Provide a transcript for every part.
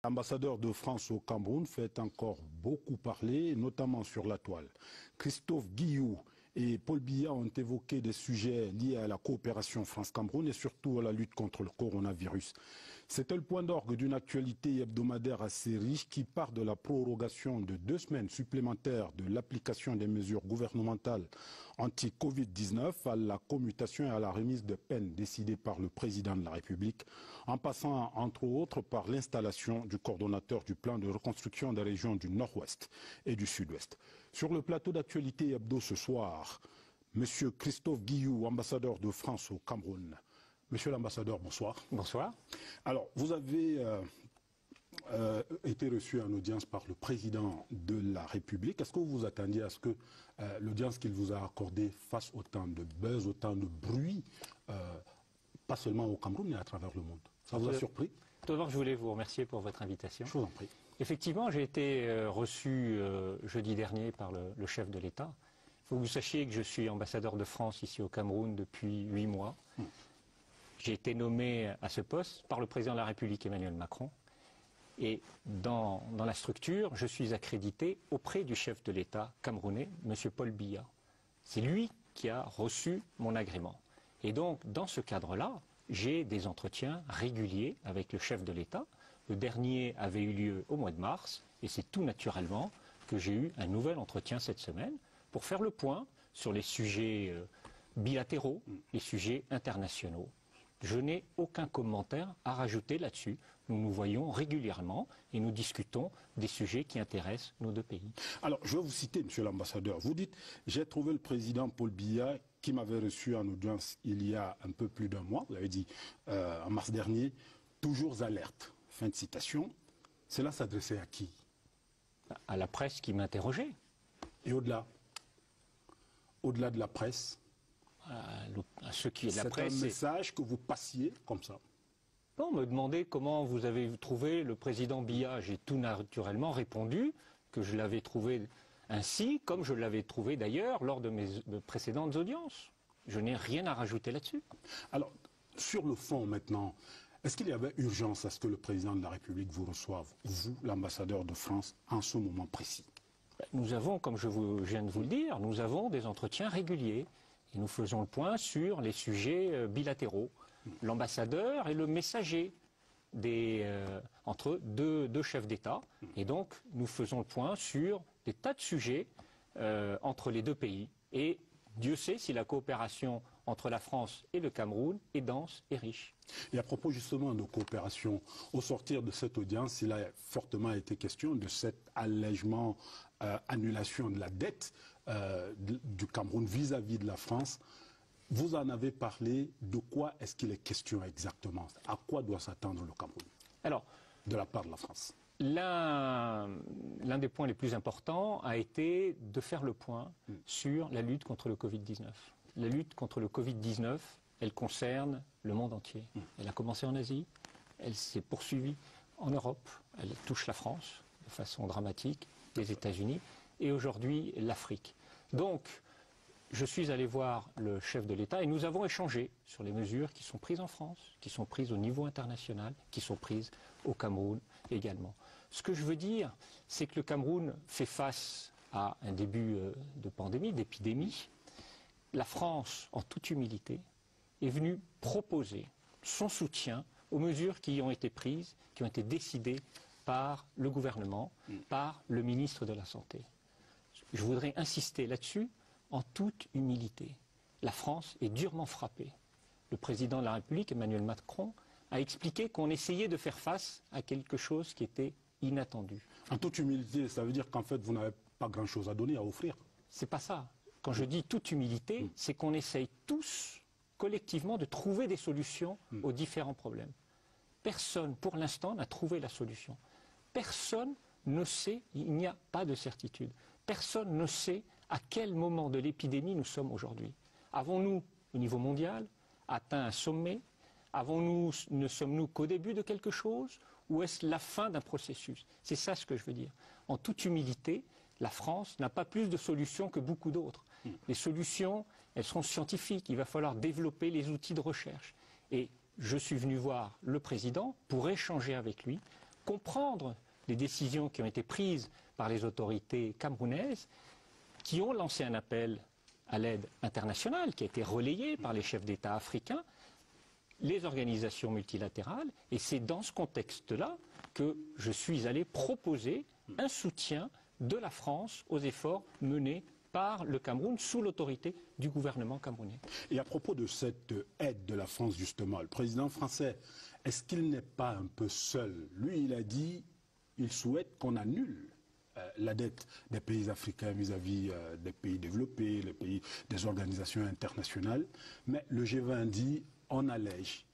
L'ambassadeur de France au Cameroun fait encore beaucoup parler, notamment sur la toile. Christophe Guillou et Paul Biya ont évoqué des sujets liés à la coopération France-Cameroun et surtout à la lutte contre le coronavirus. C'était le point d'orgue d'une actualité hebdomadaire assez riche qui part de la prorogation de 2 semaines supplémentaires de l'application des mesures gouvernementales anti-Covid-19 à la commutation et à la remise de peine décidée par le président de la République, en passant entre autres par l'installation du coordonnateur du plan de reconstruction des régions du Nord-Ouest et du Sud-Ouest. Sur le plateau d'actualité hebdo ce soir, Monsieur Christophe Guillou, ambassadeur de France au Cameroun. Monsieur l'ambassadeur, bonsoir. Bonsoir. Alors, vous avez été reçu en audience par le président de la République. Est-ce que vous vous attendiez à ce que l'audience qu'il vous a accordée fasse autant de buzz, autant de bruit, pas seulement au Cameroun, mais à travers le monde? Ça vous a surpris? Tout d'abord, je voulais vous remercier pour votre invitation. Je vous en prie. Effectivement, j'ai été reçu jeudi dernier par le chef de l'État. Il faut que vous sachiez que je suis ambassadeur de France ici au Cameroun depuis 8 mois. J'ai été nommé à ce poste par le président de la République Emmanuel Macron. Et dans la structure, je suis accrédité auprès du chef de l'État camerounais, M. Paul Biya. C'est lui qui a reçu mon agrément. Et donc, dans ce cadre-là, j'ai des entretiens réguliers avec le chef de l'État. Le dernier avait eu lieu au mois de mars, et c'est tout naturellement que j'ai eu un nouvel entretien cette semaine pour faire le point sur les sujets bilatéraux, les sujets internationaux. Je n'ai aucun commentaire à rajouter là-dessus. Nous nous voyons régulièrement et nous discutons des sujets qui intéressent nos deux pays. Alors, je vais vous citer, monsieur l'ambassadeur. Vous dites, j'ai trouvé le président Paul Biya qui m'avait reçu en audience il y a un peu plus d'un mois, vous l'avez dit, en mars dernier, toujours alerte. Fin de citation. Cela s'adressait à qui? À la presse qui m'interrogeait. Et au-delà? Au-delà de la presse? À ceux qui la presse. C'est un message que vous passiez comme ça? Non, on me demandait comment vous avez trouvé le président Biya. J'ai tout naturellement répondu que je l'avais trouvé ainsi, comme je l'avais trouvé d'ailleurs lors de mes précédentes audiences. Je n'ai rien à rajouter là-dessus. Alors, sur le fond maintenant, est-ce qu'il y avait urgence à ce que le président de la République vous reçoive, vous, l'ambassadeur de France, en ce moment précis? Nous avons, comme je viens de vous le dire, nous avons des entretiens réguliers. Et nous faisons le point sur les sujets bilatéraux. L'ambassadeur est le messager entre deux chefs d'État. Et donc, nous faisons le point sur des tas de sujets entre les deux pays. Et Dieu sait si la coopération entre la France et le Cameroun est dense et riche. Et à propos justement de coopération, au sortir de cette audience, il a fortement été question de cet allègement, annulation de la dette du Cameroun vis-à-vis de la France. Vous en avez parlé, de quoi est-ce qu'il est question exactement? À quoi doit s'attendre le Cameroun? Alors, de la part de la France? L'un des points les plus importants a été de faire le point sur la lutte contre le Covid-19. La lutte contre le Covid-19, elle concerne le monde entier. Elle a commencé en Asie, elle s'est poursuivie en Europe, elle touche la France de façon dramatique, les États-Unis et aujourd'hui l'Afrique. Donc, je suis allé voir le chef de l'État et nous avons échangé sur les mesures qui sont prises en France, qui sont prises au niveau international, qui sont prises au Cameroun également. Ce que je veux dire, c'est que le Cameroun fait face à un début de pandémie, d'épidémie. La France, en toute humilité, est venue proposer son soutien aux mesures qui ont été prises, qui ont été décidées par le gouvernement, par le ministre de la Santé. Je voudrais insister là-dessus. En toute humilité, la France est durement frappée. Le président de la République, Emmanuel Macron, a expliqué qu'on essayait de faire face à quelque chose qui était inattendu. En toute humilité, ça veut dire qu'en fait, vous n'avez pas grand-chose à donner, à offrir? C'est pas ça. Quand je dis toute humilité, c'est qu'on essaye tous, collectivement, de trouver des solutions aux différents problèmes. Personne, pour l'instant, n'a trouvé la solution. Personne ne sait, il n'y a pas de certitude. Personne ne sait à quel moment de l'épidémie nous sommes aujourd'hui. Avons-nous, au niveau mondial, atteint un sommet? Ne sommes-nous qu'au début de quelque chose? Ou est-ce la fin d'un processus? C'est ça ce que je veux dire. En toute humilité, la France n'a pas plus de solutions que beaucoup d'autres. Les solutions, elles seront scientifiques. Il va falloir développer les outils de recherche. Et je suis venu voir le président pour échanger avec lui comprendre les décisions qui ont été prises par les autorités camerounaises, qui ont lancé un appel à l'aide internationale, qui a été relayé par les chefs d'État africains, les organisations multilatérales, et c'est dans ce contexte-là que je suis allé proposer un soutien de la France aux efforts menés par le Cameroun sous l'autorité du gouvernement camerounais. Et à propos de cette aide de la France, justement, le président français, est-ce qu'il n'est pas un peu seul? Lui, il a dit qu'il souhaite qu'on annule la dette des pays africains vis-à-vis des pays développés, les pays des organisations internationales, mais le G20 dit on allège.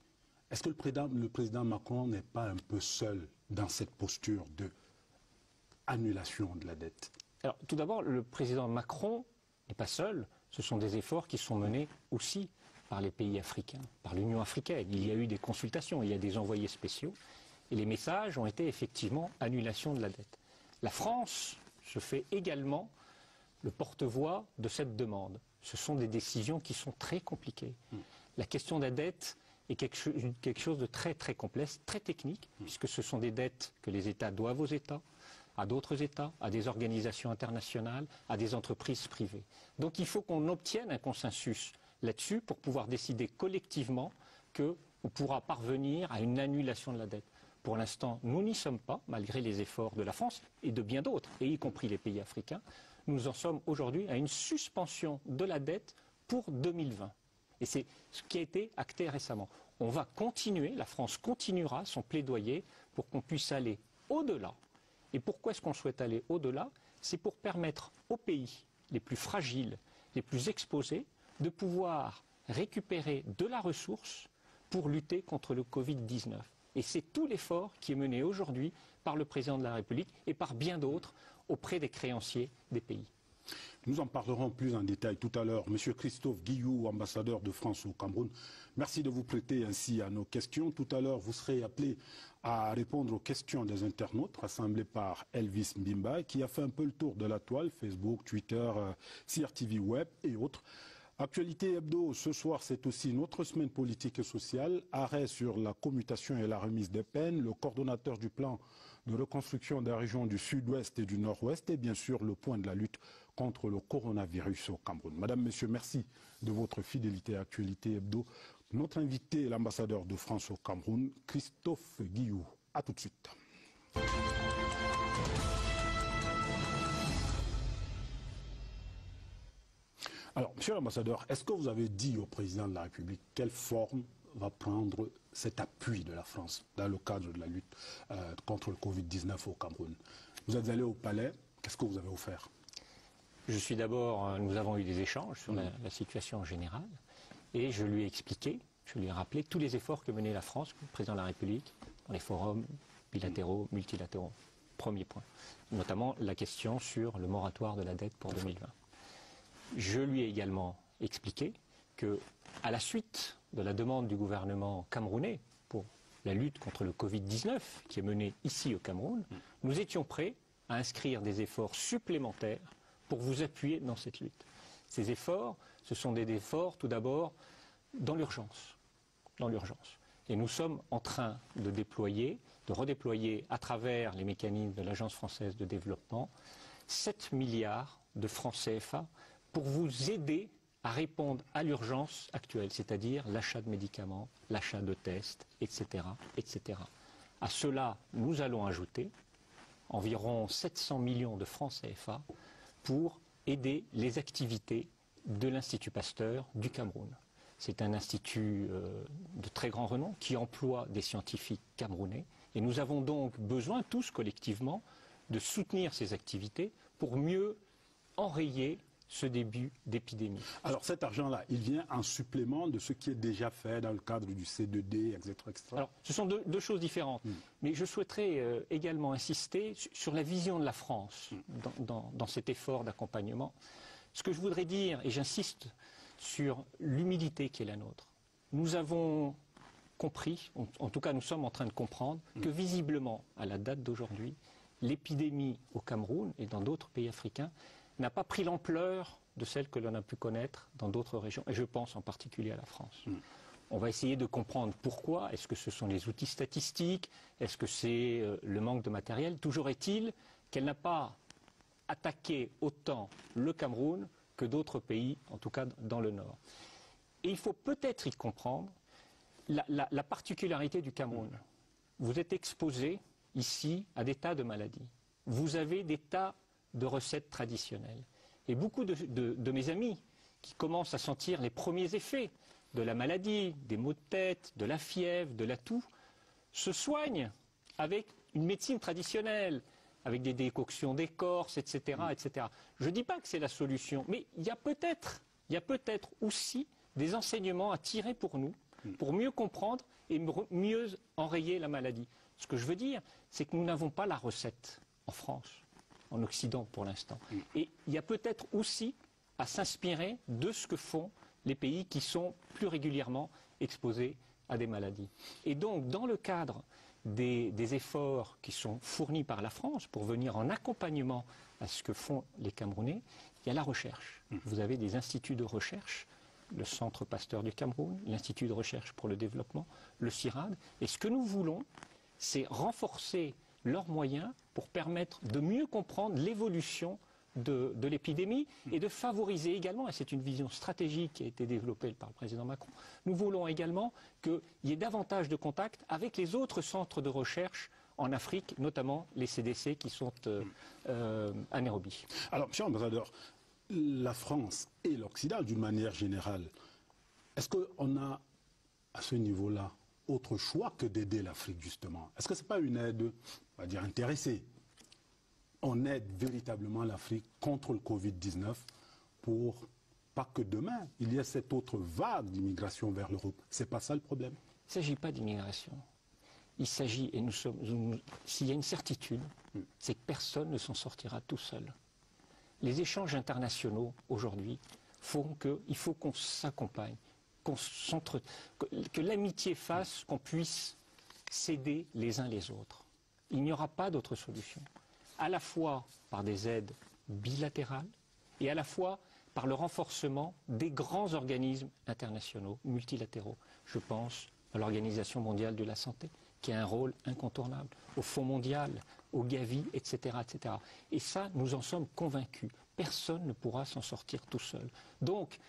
Est-ce que le président Macron n'est pas un peu seul dans cette posture de annulation de la dette? Alors, tout d'abord, le président Macron n'est pas seul. Ce sont des efforts qui sont menés aussi par les pays africains, par l'Union africaine. Il y a eu des consultations, il y a des envoyés spéciaux. Et les messages ont été effectivement annulation de la dette. La France se fait également le porte-voix de cette demande. Ce sont des décisions qui sont très compliquées. La question de la dette est quelque chose de très très complexe, très technique, puisque ce sont des dettes que les États doivent aux États, à d'autres États, à des organisations internationales, à des entreprises privées. Donc il faut qu'on obtienne un consensus là-dessus pour pouvoir décider collectivement qu'on pourra parvenir à une annulation de la dette. Pour l'instant, nous n'y sommes pas, malgré les efforts de la France et de bien d'autres, et y compris les pays africains. Nous en sommes aujourd'hui à une suspension de la dette pour 2020. Et c'est ce qui a été acté récemment. On va continuer, la France continuera son plaidoyer pour qu'on puisse aller au-delà. Et pourquoi est-ce qu'on souhaite aller au-delà? C'est pour permettre aux pays les plus fragiles, les plus exposés, de pouvoir récupérer de la ressource pour lutter contre le Covid-19. Et c'est tout l'effort qui est mené aujourd'hui par le président de la République et par bien d'autres auprès des créanciers des pays. Nous en parlerons plus en détail tout à l'heure. Monsieur Christophe Guillou, ambassadeur de France au Cameroun, merci de vous prêter ainsi à nos questions. Tout à l'heure, vous serez appelé à répondre aux questions des internautes rassemblés par Elvis Mbimba, qui a fait un peu le tour de la toile, Facebook, Twitter, CRTV Web et autres. Actualité hebdo, ce soir, c'est aussi notre semaine politique et sociale. Arrêt sur la commutation et la remise des peines. Le coordonnateur du plan de reconstruction des régions du sud-ouest et du nord-ouest et bien sûr le point de la lutte contre le coronavirus au Cameroun. Madame, Monsieur, merci de votre fidélité à Actualité Hebdo. Notre invité est l'ambassadeur de France au Cameroun, Christophe Guillou. A tout de suite. Alors, Monsieur l'ambassadeur, est-ce que vous avez dit au président de la République quelle forme va prendre cet appui de la France dans le cadre de la lutte contre le Covid-19 au Cameroun? Vous êtes allé au palais, qu'est-ce que vous avez offert? Je suis d'abord, nous avons eu des échanges sur la situation en général et je lui ai expliqué, je lui ai rappelé tous les efforts que menait la France, le président de la République, dans les forums bilatéraux, multilatéraux. Premier point. Notamment la question sur le moratoire de la dette pour 2020. Je lui ai également expliqué que, à la suite de la demande du gouvernement camerounais pour la lutte contre le Covid-19 qui est menée ici au Cameroun, nous étions prêts à inscrire des efforts supplémentaires pour vous appuyer dans cette lutte. Ces efforts, ce sont des efforts tout d'abord dans l'urgence. Et nous sommes en train de redéployer à travers les mécanismes de l'Agence française de développement 7 milliards de francs CFA pour vous aider à répondre à l'urgence actuelle, c'est-à-dire l'achat de médicaments, l'achat de tests, etc., etc. À cela, nous allons ajouter environ 700 millions de francs CFA pour aider les activités de l'Institut Pasteur du Cameroun. C'est un institut de très grand renom qui emploie des scientifiques camerounais et nous avons donc besoin tous collectivement de soutenir ces activités pour mieux enrayer ce début d'épidémie. Alors cet argent-là, il vient en supplément de ce qui est déjà fait dans le cadre du C2D, etc. Alors, ce sont deux choses différentes. Mais je souhaiterais également insister sur la vision de la France dans cet effort d'accompagnement. Ce que je voudrais dire, et j'insiste sur l'humilité qui est la nôtre, nous avons compris, en tout cas nous sommes en train de comprendre, que visiblement, à la date d'aujourd'hui, l'épidémie au Cameroun et dans d'autres pays africains n'a pas pris l'ampleur de celle que l'on a pu connaître dans d'autres régions, et je pense en particulier à la France. On va essayer de comprendre pourquoi. Est-ce que ce sont les outils statistiques? Est-ce que c'est le manque de matériel? Toujours est-il qu'elle n'a pas attaqué autant le Cameroun que d'autres pays, en tout cas dans le Nord. Et il faut peut-être y comprendre la particularité du Cameroun. Vous êtes exposé ici à des tas de maladies. Vous avez des tas de recettes traditionnelles. Et beaucoup de mes amis qui commencent à sentir les premiers effets de la maladie, des maux de tête, de la fièvre, de la toux, se soignent avec une médecine traditionnelle, avec des décoctions d'écorce, etc., etc. Je ne dis pas que c'est la solution, mais il y a peut-être aussi des enseignements à tirer pour nous, pour mieux comprendre et mieux enrayer la maladie. Ce que je veux dire, c'est que nous n'avons pas la recette en France, en Occident pour l'instant. Et il y a peut-être aussi à s'inspirer de ce que font les pays qui sont plus régulièrement exposés à des maladies. Et donc, dans le cadre des efforts qui sont fournis par la France pour venir en accompagnement à ce que font les Camerounais, il y a la recherche. Vous avez des instituts de recherche, le Centre Pasteur du Cameroun, l'Institut de recherche pour le développement, le CIRAD. Et ce que nous voulons, c'est renforcer leurs moyens pour permettre de mieux comprendre l'évolution de l'épidémie et de favoriser également, et c'est une vision stratégique qui a été développée par le président Macron, nous voulons également qu'il y ait davantage de contacts avec les autres centres de recherche en Afrique, notamment les CDC qui sont à Nairobi. Alors, monsieur l'ambassadeur, la France et l'Occident, d'une manière générale, est-ce qu'on a, à ce niveau-là, autre choix que d'aider l'Afrique, justement? Est-ce que ce n'est pas une aide, on va dire, intéressée? On aide véritablement l'Afrique contre le Covid-19 pour pas que demain, il y ait cette autre vague d'immigration vers l'Europe. Ce n'est pas ça le problème? Il ne s'agit pas d'immigration. Il s'agit, et s'il y a une certitude, c'est que personne ne s'en sortira tout seul. Les échanges internationaux, aujourd'hui, font qu'il faut qu'on s'accompagne, que l'amitié fasse qu'on puisse s'aider les uns les autres. Il n'y aura pas d'autre solution. À la fois par des aides bilatérales et à la fois par le renforcement des grands organismes internationaux, multilatéraux. Je pense à l'Organisation mondiale de la santé, qui a un rôle incontournable, au Fonds mondial, au Gavi, etc., etc. Et ça, nous en sommes convaincus. Personne ne pourra s'en sortir tout seul. Donc,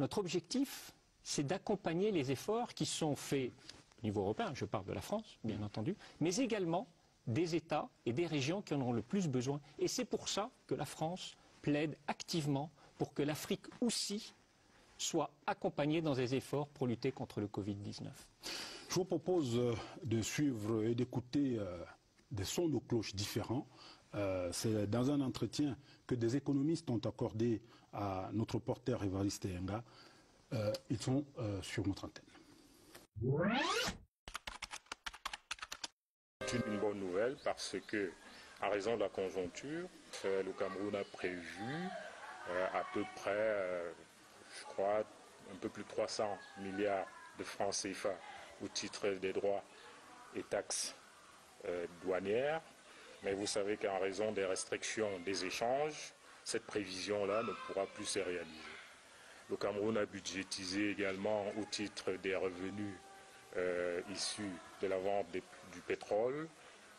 notre objectif, c'est d'accompagner les efforts qui sont faits au niveau européen, je parle de la France, bien entendu, mais également des États et des régions qui en auront le plus besoin. Et c'est pour ça que la France plaide activement pour que l'Afrique aussi soit accompagnée dans des efforts pour lutter contre le Covid-19. Je vous propose de suivre et d'écouter des sons de cloche différents. C'est dans un entretien que des économistes ont accordé à notre reporter Évariste Enga. Ils sont sur notre antenne. C'est une bonne nouvelle parce que, en raison de la conjoncture, le Cameroun a prévu à peu près, je crois, un peu plus de 300 milliards de francs CFA au titre des droits et taxes douanières. Mais vous savez qu'en raison des restrictions des échanges, cette prévision-là ne pourra plus se réaliser. Le Cameroun a budgétisé également au titre des revenus issus de la vente du pétrole,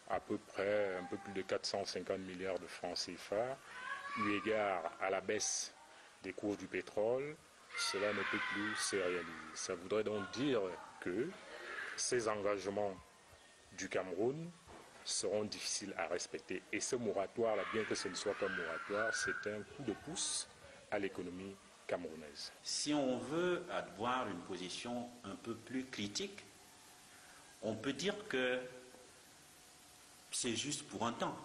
à peu près un peu plus de 450 milliards de francs CFA. Eu égard à la baisse des cours du pétrole, cela ne peut plus se réaliser. Ça voudrait donc dire que ces engagements du Cameroun seront difficiles à respecter. Et ce moratoire-là, bien que ce ne soit pas un moratoire, c'est un coup de pouce à l'économie camerounaise. Si on veut avoir une position un peu plus critique, on peut dire que c'est juste pour un temps.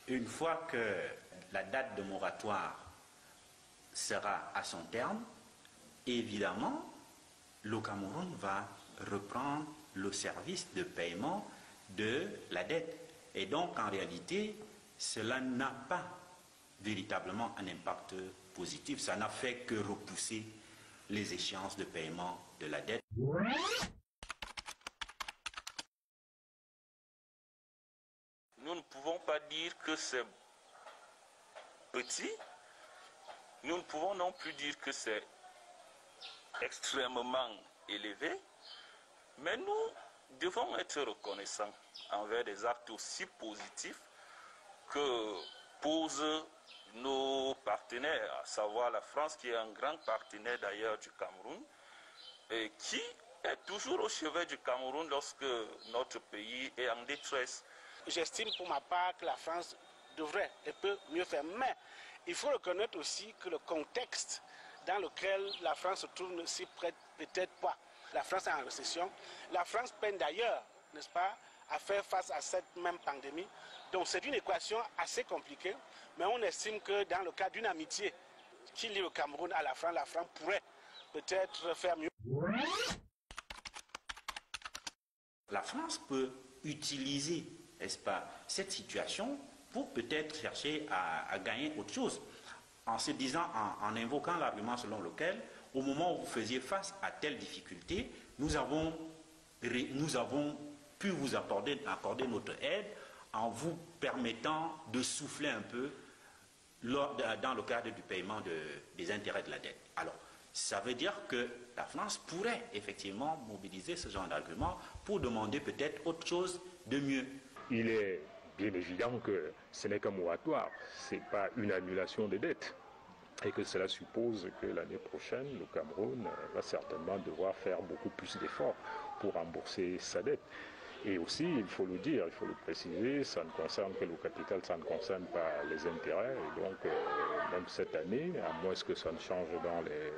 Une fois que la date de moratoire sera à son terme, évidemment, le Cameroun va reprendre le service de paiement de la dette. Et donc, en réalité, cela n'a pas véritablement un impact positif. Ça n'a fait que repousser les échéances de paiement de la dette. Nous ne pouvons pas dire que c'est petit. Nous ne pouvons non plus dire que c'est extrêmement élevé, mais nous devons être reconnaissants envers des actes aussi positifs que posent nos partenaires, à savoir la France, qui est un grand partenaire d'ailleurs du Cameroun, et qui est toujours au chevet du Cameroun lorsque notre pays est en détresse. J'estime pour ma part que la France devrait et peut mieux faire, mais il faut reconnaître aussi que le contexte dans lequel la France se trouve ne s'y prête peut-être pas. La France est en récession. La France peine d'ailleurs, n'est-ce pas, à faire face à cette même pandémie. Donc c'est une équation assez compliquée, mais on estime que dans le cas d'une amitié qui lie le Cameroun à la France pourrait peut-être faire mieux. La France peut utiliser, n'est-ce pas, cette situation pour peut-être chercher à gagner autre chose, en se disant, en invoquant l'argument selon lequel, au moment où vous faisiez face à telle difficulté, nous avons pu vous accorder notre aide en vous permettant de souffler un peu dans le cadre du paiement des intérêts de la dette. Alors, ça veut dire que la France pourrait effectivement mobiliser ce genre d'argument pour demander peut-être autre chose de mieux. Il est bien évident que ce n'est qu'un moratoire, ce n'est pas une annulation des dettes. Et que cela suppose que l'année prochaine, le Cameroun va certainement devoir faire beaucoup plus d'efforts pour rembourser sa dette. Et aussi, il faut le dire, il faut le préciser, ça ne concerne que le capital, ça ne concerne pas les intérêts. Et donc, même cette année, à moins que ça ne change dans les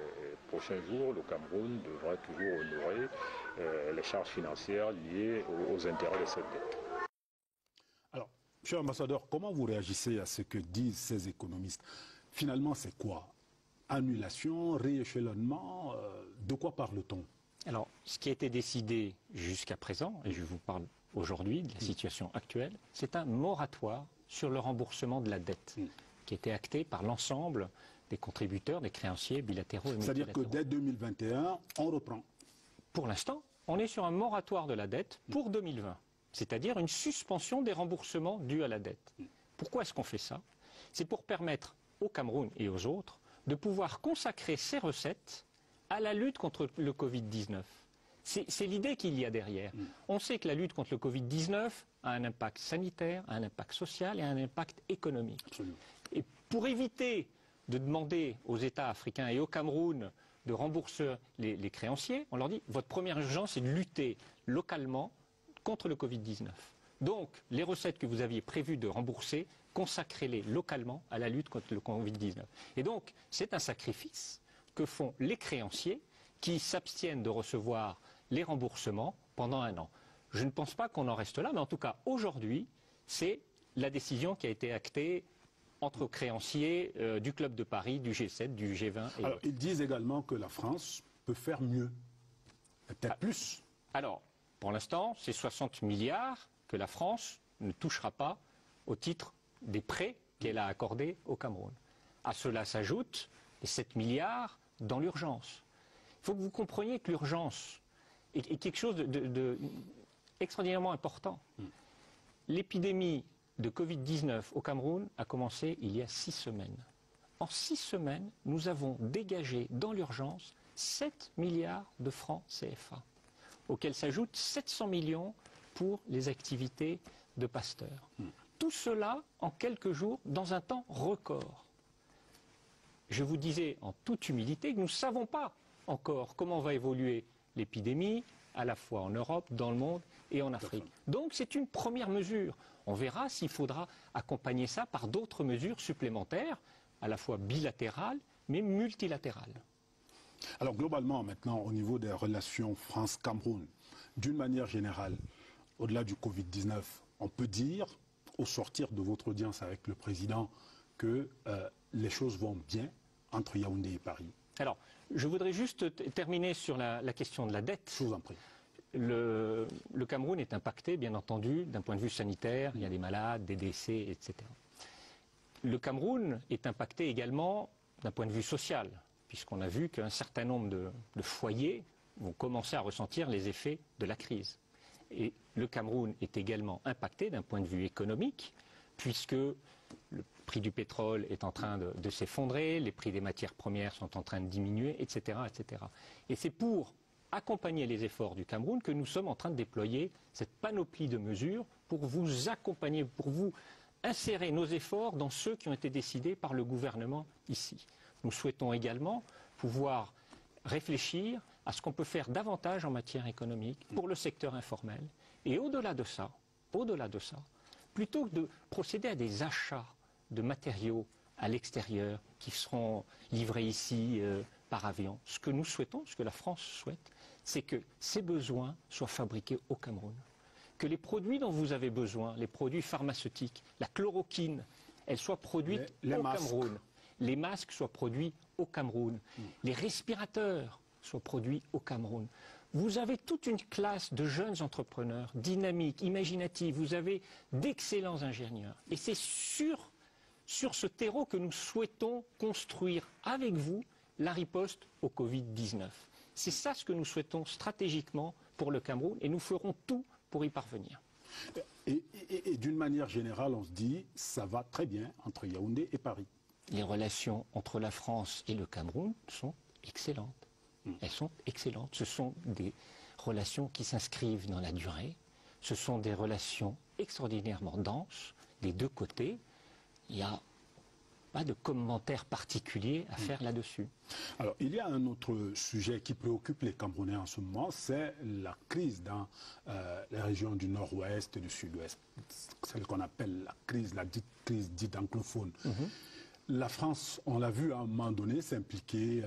prochains jours, le Cameroun devra toujours honorer les charges financières liées aux intérêts de cette dette. Alors, monsieur l'ambassadeur, comment vous réagissez à ce que disent ces économistes ? Finalement, c'est quoi? Annulation, rééchelonnement, de quoi parle-t-on? Alors, ce qui a été décidé jusqu'à présent, et je vous parle aujourd'hui de la situation actuelle, c'est un moratoire sur le remboursement de la dette qui a été acté par l'ensemble des contributeurs, des créanciers bilatéraux et multilatéraux. C'est-à-dire que dès 2021, on reprend? Pour l'instant, on est sur un moratoire de la dette pour 2020, c'est-à-dire une suspension des remboursements dus à la dette. Pourquoi est-ce qu'on fait ça? C'est pour permettre au Cameroun et aux autres de pouvoir consacrer ces recettes à la lutte contre le Covid-19. C'est l'idée qu'il y a derrière. On sait que la lutte contre le Covid-19 a un impact sanitaire, un impact social et un impact économique. Absolument. Et pour éviter de demander aux États africains et au Cameroun de rembourser les créanciers, on leur dit votre première urgence c'est de lutter localement contre le Covid-19. Donc les recettes que vous aviez prévues de rembourser, consacrez-les localement à la lutte contre le Covid-19. Et donc, c'est un sacrifice que font les créanciers qui s'abstiennent de recevoir les remboursements pendant un an. Je ne pense pas qu'on en reste là, mais en tout cas, aujourd'hui, c'est la décision qui a été actée entre créanciers du Club de Paris, du G7, du G20. Et alors, ils disent également que la France peut faire mieux, peut-être plus. Alors, pour l'instant, c'est 60 milliards que la France ne touchera pas au titre des prêts qu'elle a accordés au Cameroun. À cela s'ajoutent les 7 milliards dans l'urgence. Il faut que vous compreniez que l'urgence est quelque chose d'extraordinairement important. L'épidémie de Covid-19 au Cameroun a commencé il y a 6 semaines. En 6 semaines, nous avons dégagé dans l'urgence 7 milliards de francs CFA, auxquels s'ajoutent 700 millions pour les activités de Pasteur. Tout cela en quelques jours, dans un temps record. Je vous disais en toute humilité que nous ne savons pas encore comment va évoluer l'épidémie, à la fois en Europe, dans le monde et en Afrique. Donc c'est une première mesure. On verra s'il faudra accompagner ça par d'autres mesures supplémentaires, à la fois bilatérales, mais multilatérales. Alors globalement, maintenant, au niveau des relations France-Cameroun, d'une manière générale, au-delà du Covid-19, on peut dire, au sortir de votre audience avec le président, que les choses vont bien entre Yaoundé et Paris. Alors, je voudrais juste terminer sur la question de la dette. Je vous en prie. Le Cameroun est impacté, bien entendu, d'un point de vue sanitaire. Il y a des malades, des décès, etc. Le Cameroun est impacté également d'un point de vue social, puisqu'on a vu qu'un certain nombre de foyers vont commencer à ressentir les effets de la crise. Et le Cameroun est également impacté d'un point de vue économique, puisque le prix du pétrole est en train de s'effondrer, les prix des matières premières sont en train de diminuer, etc. etc. Et c'est pour accompagner les efforts du Cameroun que nous sommes en train de déployer cette panoplie de mesures pour vous accompagner, pour vous insérer nos efforts dans ceux qui ont été décidés par le gouvernement ici. Nous souhaitons également pouvoir réfléchir à ce qu'on peut faire davantage en matière économique pour le secteur informel. Et au-delà de ça, plutôt que de procéder à des achats de matériaux à l'extérieur qui seront livrés ici par avion, ce que nous souhaitons, ce que la France souhaite, c'est que ces besoins soient fabriqués au Cameroun. Que les produits dont vous avez besoin, les produits pharmaceutiques, la chloroquine, elles soient produites au Cameroun. Les masques soient produits au Cameroun. Les respirateurs soient produits au Cameroun. Vous avez toute une classe de jeunes entrepreneurs dynamiques, imaginatifs. Vous avez d'excellents ingénieurs. Et c'est sur ce terreau que nous souhaitons construire avec vous la riposte au Covid-19. C'est ça ce que nous souhaitons stratégiquement pour le Cameroun et nous ferons tout pour y parvenir. Et d'une manière générale, on se dit, ça va très bien entre Yaoundé et Paris. Les relations entre la France et le Cameroun sont excellentes. Elles sont excellentes. Ce sont des relations qui s'inscrivent dans la durée. Ce sont des relations extraordinairement denses des deux côtés. Il n'y a pas de commentaires particuliers à faire là-dessus. Alors, il y a un autre sujet qui préoccupe les Camerounais en ce moment, c'est la crise dans les régions du nord-ouest et du sud-ouest. Celle qu'on appelle la crise dite anglophone. La France, on l'a vu à un moment donné, s'impliquer,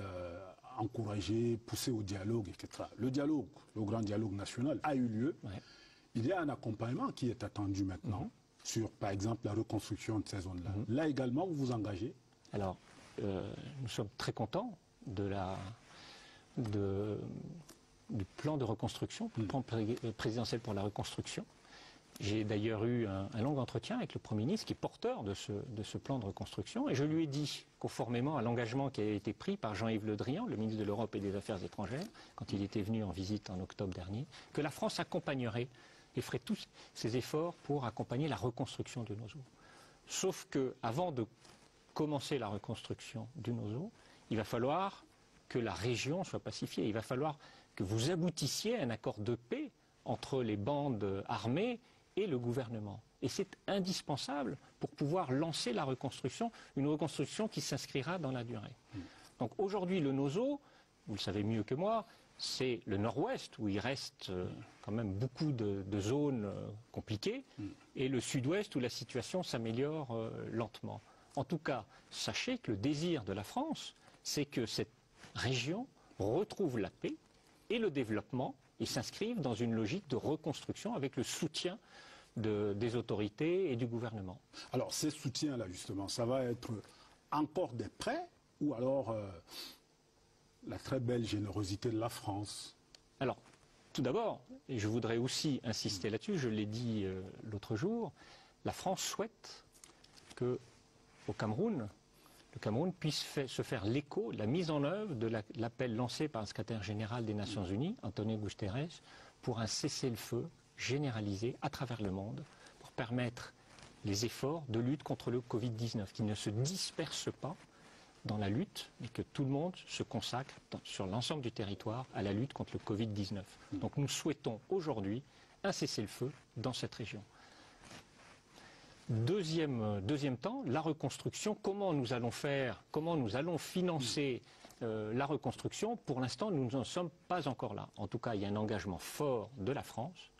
encourager, pousser au dialogue, etc. Le dialogue, le grand dialogue national a eu lieu. Ouais. Il y a un accompagnement qui est attendu maintenant sur, par exemple, la reconstruction de ces zones-là. Là également, vous vous engagez? Alors, nous sommes très contents du plan de reconstruction, du plan présidentiel pour la reconstruction. J'ai d'ailleurs eu un long entretien avec le Premier ministre qui est porteur de ce plan de reconstruction et je lui ai dit, conformément à l'engagement qui a été pris par Jean-Yves Le Drian, le ministre de l'Europe et des Affaires étrangères, quand il était venu en visite en octobre dernier, que la France accompagnerait et ferait tous ses efforts pour accompagner la reconstruction du Nozo. Sauf qu'avant de commencer la reconstruction du Nozo, il va falloir que la région soit pacifiée. Il va falloir que vous aboutissiez à un accord de paix entre les bandes armées et le gouvernement. Et c'est indispensable pour pouvoir lancer la reconstruction, une reconstruction qui s'inscrira dans la durée. Donc aujourd'hui, le Nozo, vous le savez mieux que moi, c'est le nord-ouest où il reste quand même beaucoup de zones compliquées et le sud-ouest où la situation s'améliore lentement. En tout cas, sachez que le désir de la France, c'est que cette région retrouve la paix et le développement et s'inscrivent dans une logique de reconstruction avec le soutien des autorités et du gouvernement. Alors ces soutiens-là, justement, ça va être encore des prêts ou alors la très belle générosité de la France? Alors, tout d'abord, et je voudrais aussi insister là-dessus, je l'ai dit l'autre jour, la France souhaite que le Cameroun puisse se faire l'écho de la mise en œuvre de l'appel lancé par le secrétaire général des Nations Unies, Antonio Guterres, pour un cessez-le-feu généralisé à travers le monde pour permettre les efforts de lutte contre le Covid-19, qui ne se dispersent pas dans la lutte, mais que tout le monde se consacre sur l'ensemble du territoire à la lutte contre le Covid-19. Donc nous souhaitons aujourd'hui un cessez-le-feu dans cette région. Deuxième temps, la reconstruction. Comment nous allons financer la reconstruction? Pour l'instant, nous n'en sommes pas encore là. En tout cas, il y a un engagement fort de la France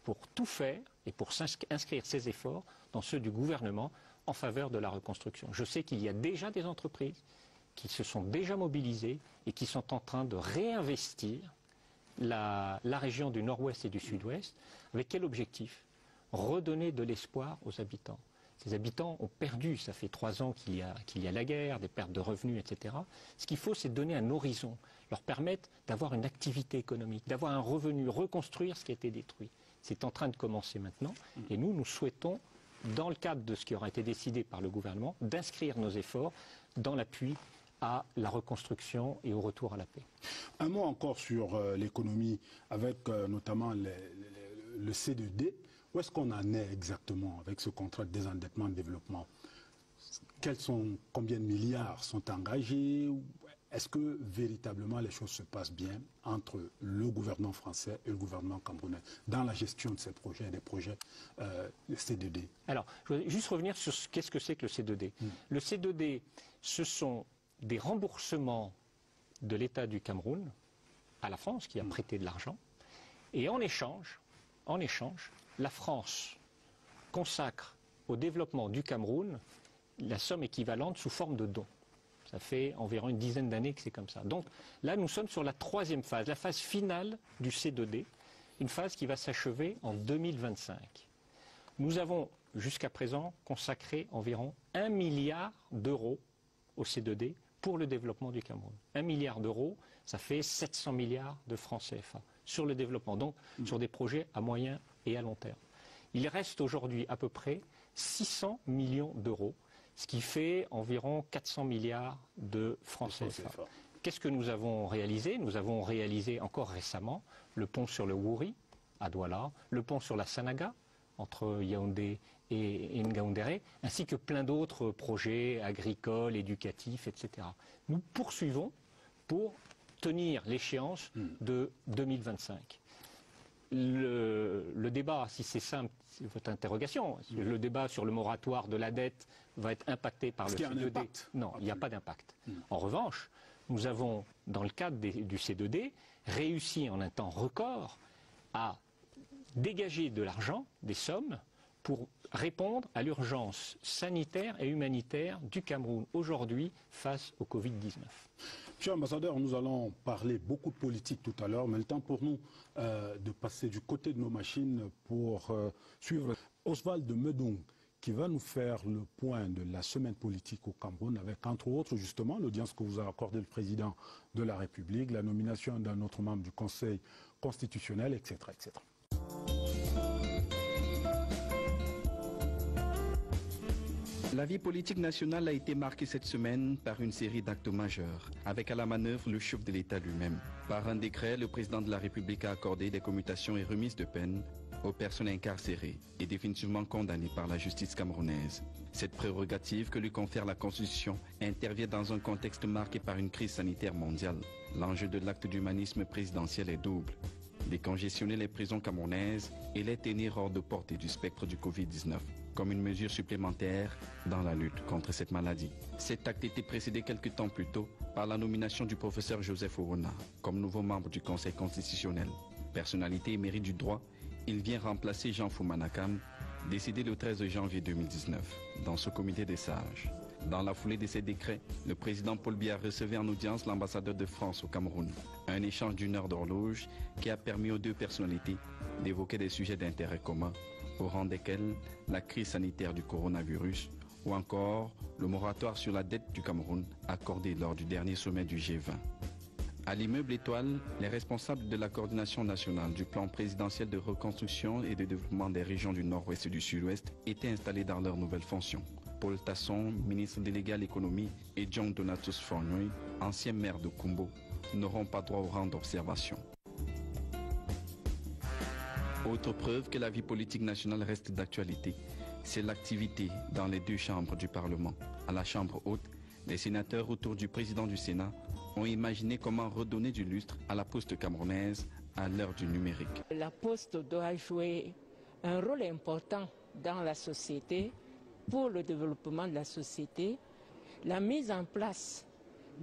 pour tout faire et pour inscrire ses efforts dans ceux du gouvernement en faveur de la reconstruction. Je sais qu'il y a déjà des entreprises qui se sont déjà mobilisées et qui sont en train de réinvestir la région du nord-ouest et du sud-ouest. Avec quel objectif? Redonner de l'espoir aux habitants. Ces habitants ont perdu, ça fait 3 ans qu'il y a la guerre, des pertes de revenus, etc. Ce qu'il faut, c'est donner un horizon, leur permettre d'avoir une activité économique, d'avoir un revenu, reconstruire ce qui a été détruit. C'est en train de commencer maintenant et nous souhaitons, dans le cadre de ce qui aura été décidé par le gouvernement, d'inscrire nos efforts dans l'appui à la reconstruction et au retour à la paix. Un mot encore sur l'économie, avec notamment le C2D. Où est-ce qu'on en est exactement avec ce contrat de désendettement de développement? Combien de milliards sont engagés? Est-ce que véritablement les choses se passent bien entre le gouvernement français et le gouvernement camerounais dans la gestion de ces projets, des projets C2D? Alors, je voudrais juste revenir sur qu'est-ce que c'est que le C2D. Le C2D, ce sont des remboursements de l'État du Cameroun à la France qui a prêté de l'argent. Et en échange, la France consacre au développement du Cameroun la somme équivalente sous forme de dons. Ça fait environ une dizaine d'années que c'est comme ça. Donc là, nous sommes sur la troisième phase, la phase finale du C2D, une phase qui va s'achever en 2025. Nous avons jusqu'à présent consacré environ 1 milliard d'euros au C2D pour le développement du Cameroun. 1 milliard d'euros, ça fait 700 milliards de francs CFA sur le développement, donc sur des projets à moyen et à long terme. Il reste aujourd'hui à peu près 600 millions d'euros, ce qui fait environ 400 milliards de francs CFA. Qu'est-ce que nous avons réalisé? Nous avons réalisé encore récemment le pont sur le Wouri à Douala, le pont sur la Sanaga entre Yaoundé et Ngaoundéré, ainsi que plein d'autres projets agricoles, éducatifs, etc. Nous poursuivons pour tenir l'échéance de 2025. Le débat, si c'est simple, c'est votre interrogation, le débat sur le moratoire de la dette va être impacté par le C2D. Non, il n'y a pas d'impact. En revanche, nous avons, dans le cadre du C2D, réussi en un temps record à dégager de l'argent, des sommes, pour répondre à l'urgence sanitaire et humanitaire du Cameroun aujourd'hui face au Covid-19. Monsieur l'ambassadeur, nous allons parler beaucoup de politique tout à l'heure, mais le temps pour nous de passer du côté de nos machines pour suivre Oswald de Medoung, qui va nous faire le point de la semaine politique au Cameroun, avec entre autres justement l'audience que vous a accordé le président de la République, la nomination d'un autre membre du Conseil constitutionnel, etc., etc. La vie politique nationale a été marquée cette semaine par une série d'actes majeurs, avec à la manœuvre le chef de l'État lui-même. Par un décret, le président de la République a accordé des commutations et remises de peine aux personnes incarcérées et définitivement condamnées par la justice camerounaise. Cette prérogative que lui confère la Constitution intervient dans un contexte marqué par une crise sanitaire mondiale. L'enjeu de l'acte d'humanisme présidentiel est double: décongestionner les prisons camerounaises et les tenir hors de portée du spectre du Covid-19, comme une mesure supplémentaire dans la lutte contre cette maladie. Cet acte était précédé quelques temps plus tôt par la nomination du professeur Joseph Orona comme nouveau membre du Conseil constitutionnel. Personnalité et mérite du droit, il vient remplacer Jean Foumanakam, décédé le 13 janvier 2019, dans ce comité des sages. Dans la foulée de ces décrets, le président Paul Biya recevait en audience l'ambassadeur de France au Cameroun. Un échange d'une heure d'horloge qui a permis aux deux personnalités d'évoquer des sujets d'intérêt commun, au rang desquels la crise sanitaire du coronavirus ou encore le moratoire sur la dette du Cameroun accordé lors du dernier sommet du G20. À l'immeuble Étoile, les responsables de la coordination nationale du plan présidentiel de reconstruction et de développement des régions du Nord-Ouest et du Sud-Ouest étaient installés dans leurs nouvelles fonctions. Paul Tasson, ministre délégué à l'économie, et John Donatus Fornoy, ancien maire de Kumbo, n'auront pas droit au rang d'observation. Autre preuve que la vie politique nationale reste d'actualité, c'est l'activité dans les deux chambres du Parlement. À la Chambre haute, les sénateurs autour du président du Sénat ont imaginé comment redonner du lustre à la poste camerounaise à l'heure du numérique. La poste doit jouer un rôle important dans la société, pour le développement de la société, la mise en place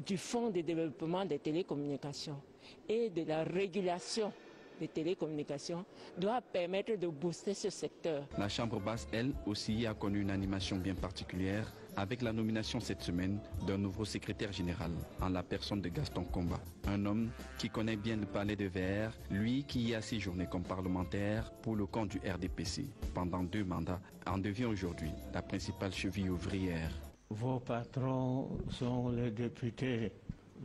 du fonds de développement des télécommunications et de la régulation des télécommunications doit permettre de booster ce secteur. La Chambre basse, elle aussi, a connu une animation bien particulière avec la nomination cette semaine d'un nouveau secrétaire général en la personne de Gaston Komba, un homme qui connaît bien le palais de verre, lui qui y a séjourné comme parlementaire pour le compte du RDPC pendant 2 mandats, en devient aujourd'hui la principale cheville ouvrière. Vos patrons sont les députés.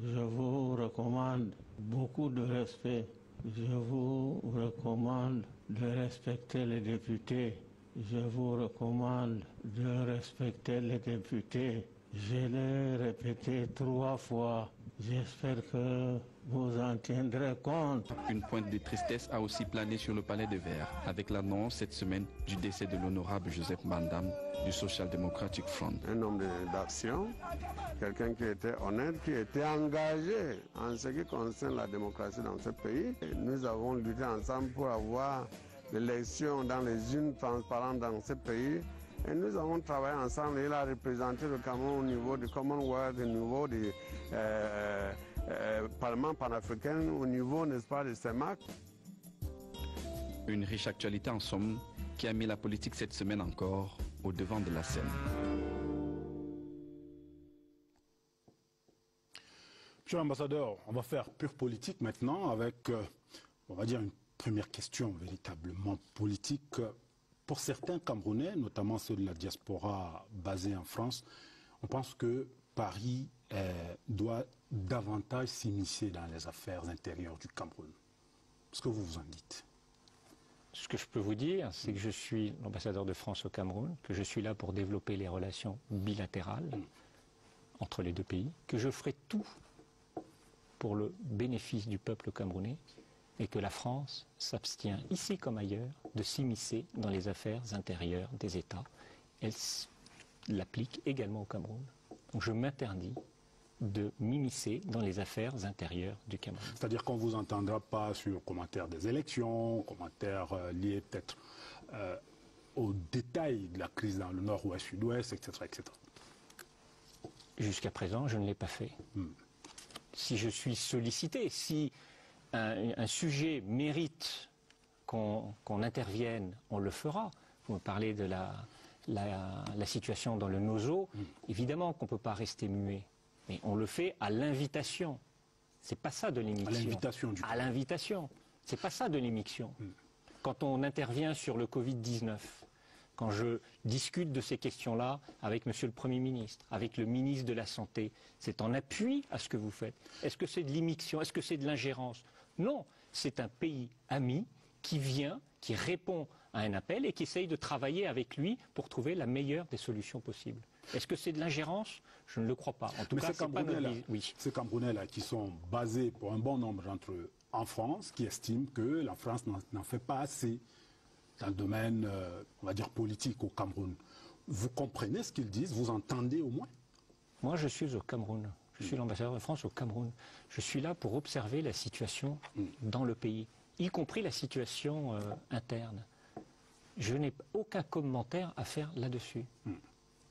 Je vous recommande beaucoup de respect. Je vous recommande de respecter les députés. Je vous recommande de respecter les députés. Je l'ai répété 3 fois J'espère que vous en tiendrez compte. Une pointe de tristesse a aussi plané sur le Palais des Verts, avec l'annonce cette semaine du décès de l'honorable Joseph Mbandam du Social Democratic Front. Un homme d'action, quelqu'un qui était honnête, qui était engagé en ce qui concerne la démocratie dans ce pays. Et nous avons lutté ensemble pour avoir l'élection dans les urnes transparentes dans ce pays. Et nous avons travaillé ensemble. Il a représenté le Cameroun au niveau du Commonwealth, au niveau du Parlement panafricain, au niveau, n'est-ce pas, de CEMAC. Une riche actualité en somme qui a mis la politique cette semaine encore au devant de la scène. Monsieur l'ambassadeur, on va faire pure politique maintenant avec, on va dire, une première question véritablement politique. Pour certains Camerounais, notamment ceux de la diaspora basée en France, on pense que Paris doit davantage s'immiscer dans les affaires intérieures du Cameroun. Qu'est-ce que vous en dites? Ce que je peux vous dire, c'est que je suis l'ambassadeur de France au Cameroun, que je suis là pour développer les relations bilatérales entre les deux pays, que je ferai tout pour le bénéfice du peuple camerounais et que la France s'abstient, ici comme ailleurs, de s'immiscer dans les affaires intérieures des États. Elle l'applique également au Cameroun. Donc je m'interdis de m'immiscer dans les affaires intérieures du Cameroun. C'est-à-dire qu'on ne vous entendra pas sur commentaires des élections, commentaires liés peut-être aux détails de la crise dans le nord-ouest, sud-ouest, etc., etc. Jusqu'à présent, je ne l'ai pas fait. Si je suis sollicité, si un sujet mérite qu'on intervienne, on le fera. Vous me parlez de la situation dans le Nozo. Évidemment qu'on ne peut pas rester muet. Mais on le fait à l'invitation. C'est pas ça de l'émission. À l'invitation du coup. À l'invitation. C'est pas ça de l'émission. Quand on intervient sur le Covid-19, quand je discute de ces questions-là avec Monsieur le Premier ministre, avec le ministre de la Santé, c'est en appui à ce que vous faites. Est-ce que c'est de l'immixtion? Est-ce que c'est de l'ingérence? Non, c'est un pays ami qui vient, qui répond à un appel et qui essaye de travailler avec lui pour trouver la meilleure des solutions possibles. Est-ce que c'est de l'ingérence? Je ne le crois pas. En tout cas, c'est pas notre... Oui. Ces Camerounais-là qui sont basés pour un bon nombre d'entre eux en France, qui estiment que la France n'en fait pas assez dans le domaine, on va dire, politique au Cameroun. Vous comprenez ce qu'ils disent? Vous entendez au moins? Moi, je suis au Cameroun. Je suis l'ambassadeur de France au Cameroun. Je suis là pour observer la situation dans le pays, y compris la situation interne. Je n'ai aucun commentaire à faire là-dessus.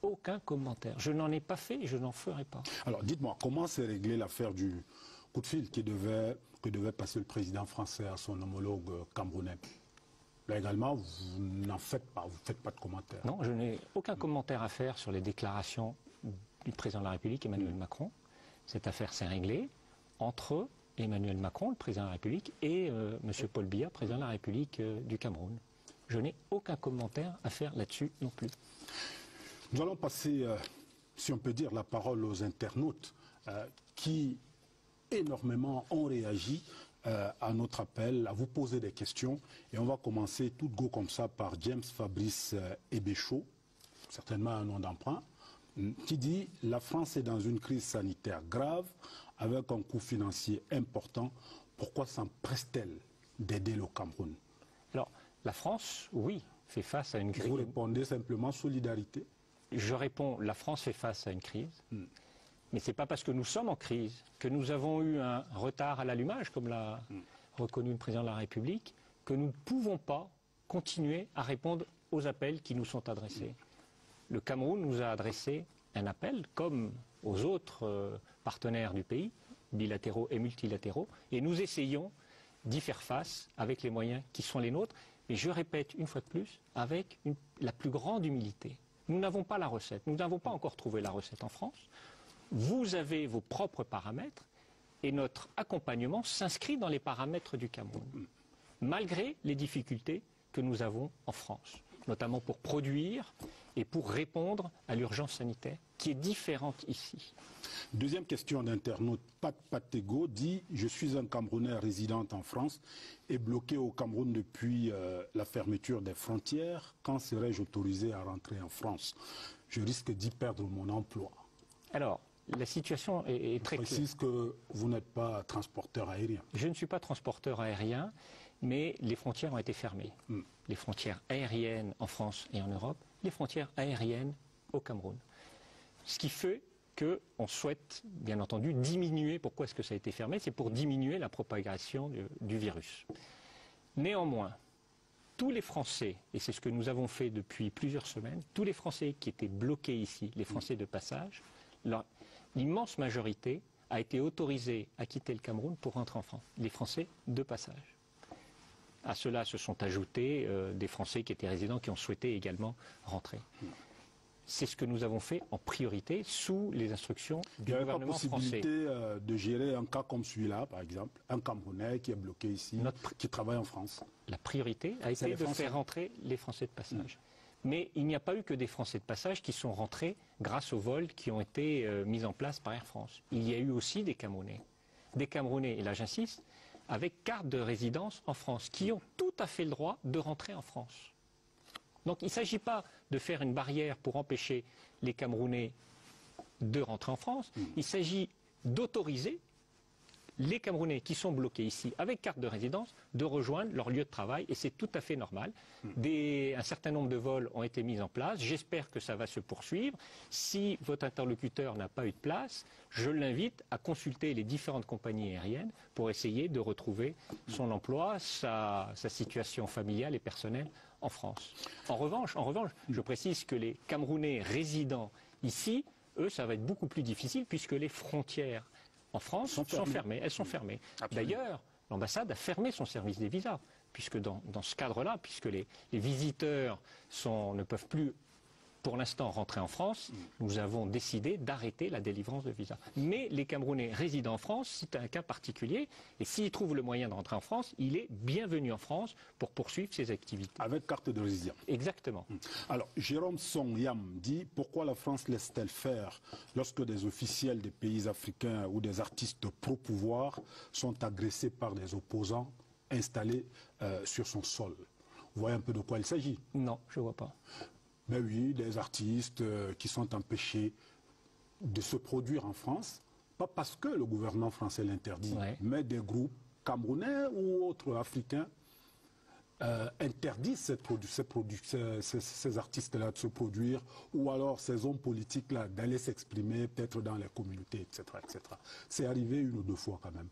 Aucun commentaire. Je n'en ai pas fait et je n'en ferai pas. Alors, dites-moi, comment s'est réglée l'affaire du coup de fil que devait passer le président français à son homologue camerounais? Là également, vous n'en faites pas, vous ne faites pas de commentaires. Non, je n'ai aucun commentaire à faire sur les déclarations du président de la République, Emmanuel Macron. Cette affaire s'est réglée entre Emmanuel Macron, le président de la République, et M. Paul Biya, président de la République du Cameroun. Je n'ai aucun commentaire à faire là-dessus non plus. Nous allons passer, si on peut dire, la parole aux internautes qui énormément ont réagi à notre appel, à vous poser des questions. Et on va commencer tout go comme ça par James Fabrice Ebéchaud, certainement un nom d'emprunt, qui dit « La France est dans une crise sanitaire grave avec un coût financier important. Pourquoi s'empresse-t-elle d'aider le Cameroun ?» Alors, la France, oui, fait face à une crise. Vous répondez simplement solidarité? Je réponds, la France fait face à une crise. Mais ce n'est pas parce que nous sommes en crise, que nous avons eu un retard à l'allumage, comme l'a reconnu le président de la République, que nous ne pouvons pas continuer à répondre aux appels qui nous sont adressés. Le Cameroun nous a adressé un appel, comme aux autres partenaires du pays, bilatéraux et multilatéraux, et nous essayons d'y faire face avec les moyens qui sont les nôtres. Mais je répète une fois de plus, avec la plus grande humilité. Nous n'avons pas la recette, nous n'avons pas encore trouvé la recette en France. Vous avez vos propres paramètres et notre accompagnement s'inscrit dans les paramètres du Cameroun, malgré les difficultés que nous avons en France, notamment pour produire et pour répondre à l'urgence sanitaire qui est différente ici. Deuxième question d'internaute, Pat Patego dit « Je suis un Camerounais résident en France et bloqué au Cameroun depuis la fermeture des frontières. Quand serais-je autorisé à rentrer en France? Je risque d'y perdre mon emploi. » Alors, La situation est très claire. Je précise que vous n'êtes pas transporteur aérien. Je ne suis pas transporteur aérien, mais les frontières ont été fermées. Les frontières aériennes en France et en Europe, les frontières aériennes au Cameroun. Ce qui fait qu'on souhaite, bien entendu, diminuer. Pourquoi est-ce que ça a été fermé? C'est pour diminuer la propagation du virus. Néanmoins, tous les Français, et c'est ce que nous avons fait depuis plusieurs semaines, tous les Français qui étaient bloqués ici, les Français de passage, l'immense majorité a été autorisée à quitter le Cameroun pour rentrer en France. Les Français de passage. À cela se sont ajoutés des Français qui étaient résidents qui ont souhaité également rentrer. C'est ce que nous avons fait en priorité sous les instructions du gouvernement français. Il n'y a pas possibilité de gérer un cas comme celui-là, par exemple, un Camerounais qui est bloqué ici, qui travaille en France. La priorité a été de faire rentrer les Français de passage. Mais il n'y a pas eu que des Français de passage qui sont rentrés grâce aux vols qui ont été mis en place par Air France. Il y a eu aussi des Camerounais. Des Camerounais, et là j'insiste, avec carte de résidence en France, qui ont tout à fait le droit de rentrer en France. Donc il ne s'agit pas de faire une barrière pour empêcher les Camerounais de rentrer en France. Il s'agit d'autoriser les Camerounais qui sont bloqués ici avec carte de résidence de rejoindre leur lieu de travail et c'est tout à fait normal. Un certain nombre de vols ont été mis en place. J'espère que ça va se poursuivre. Si votre interlocuteur n'a pas eu de place, je l'invite à consulter les différentes compagnies aériennes pour essayer de retrouver son emploi, sa situation familiale et personnelle en France. En revanche, je précise que les Camerounais résidant ici, eux, ça va être beaucoup plus difficile puisque les frontières en France sont fermées. Elles sont fermées. D'ailleurs, l'ambassade a fermé son service des visas, puisque dans ce cadre-là, puisque les visiteurs ne peuvent plus, pour l'instant, rentrer en France, nous avons décidé d'arrêter la délivrance de visas. Mais les Camerounais résidant en France, c'est un cas particulier, et s'ils trouvent le moyen de rentrer en France, il est bienvenu en France pour poursuivre ses activités. Avec carte de résident. Exactement. Alors, Jérôme Song-Yam dit, pourquoi la France laisse-t-elle faire lorsque des officiels des pays africains ou des artistes pro-pouvoir sont agressés par des opposants installés sur son sol? Vous voyez un peu de quoi il s'agit? Non, je ne vois pas. Mais oui, des artistes qui sont empêchés de se produire en France, pas parce que le gouvernement français l'interdit, mais des groupes camerounais ou autres africains interdisent ces artistes-là de se produire, ou alors ces hommes politiques-là d'aller s'exprimer peut-être dans les communautés, etc. etc. C'est arrivé une ou deux fois quand même.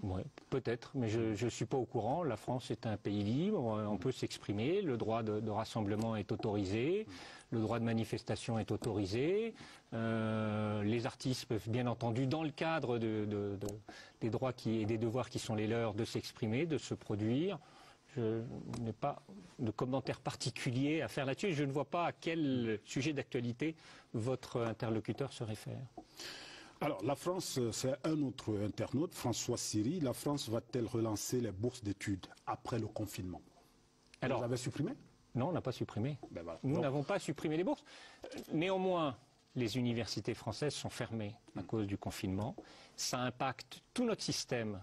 Oui, peut-être, mais je ne suis pas au courant. La France est un pays libre, on peut s'exprimer, le droit de rassemblement est autorisé, le droit de manifestation est autorisé. Les artistes peuvent bien entendu, dans le cadre des droits et des devoirs qui sont les leurs, de s'exprimer, de se produire. Je n'ai pas de commentaire particulier à faire là-dessus. Je ne vois pas à quel sujet d'actualité votre interlocuteur se réfère. Alors, la France, c'est un autre internaute, François Siri. La France va-t-elle relancer les bourses d'études après le confinement? Alors, vous avez supprimé? Non, on n'a pas supprimé. Ben voilà. Nous n'avons pas supprimé les bourses. Néanmoins, les universités françaises sont fermées à cause du confinement. Ça impacte tout notre système,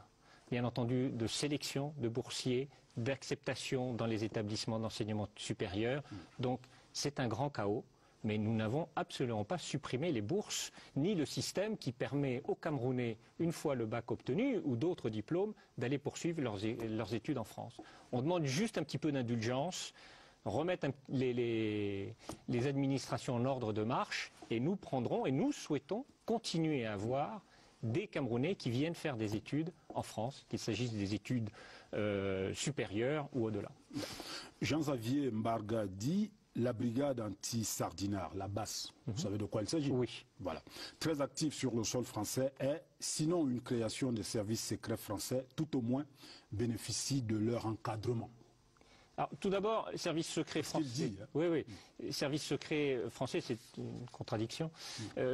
bien entendu, de sélection de boursiers, d'acceptation dans les établissements d'enseignement supérieur. Donc, c'est un grand chaos. Mais nous n'avons absolument pas supprimé les bourses, ni le système qui permet aux Camerounais, une fois le bac obtenu ou d'autres diplômes, d'aller poursuivre leurs études en France. On demande juste un petit peu d'indulgence, remettre les administrations en ordre de marche, et nous prendrons, et nous souhaitons continuer à avoir des Camerounais qui viennent faire des études en France, qu'il s'agisse des études supérieures ou au-delà. Jean-Xavier Mbarga dit... La brigade anti-Sardinard, la BAS, vous savez de quoi il s'agit? Oui. Voilà. Très active sur le sol français est, sinon une création des services secrets français, tout au moins bénéficie de leur encadrement. Alors, tout d'abord, services secrets français. Dit, hein. Oui. Services secrets français, c'est une contradiction.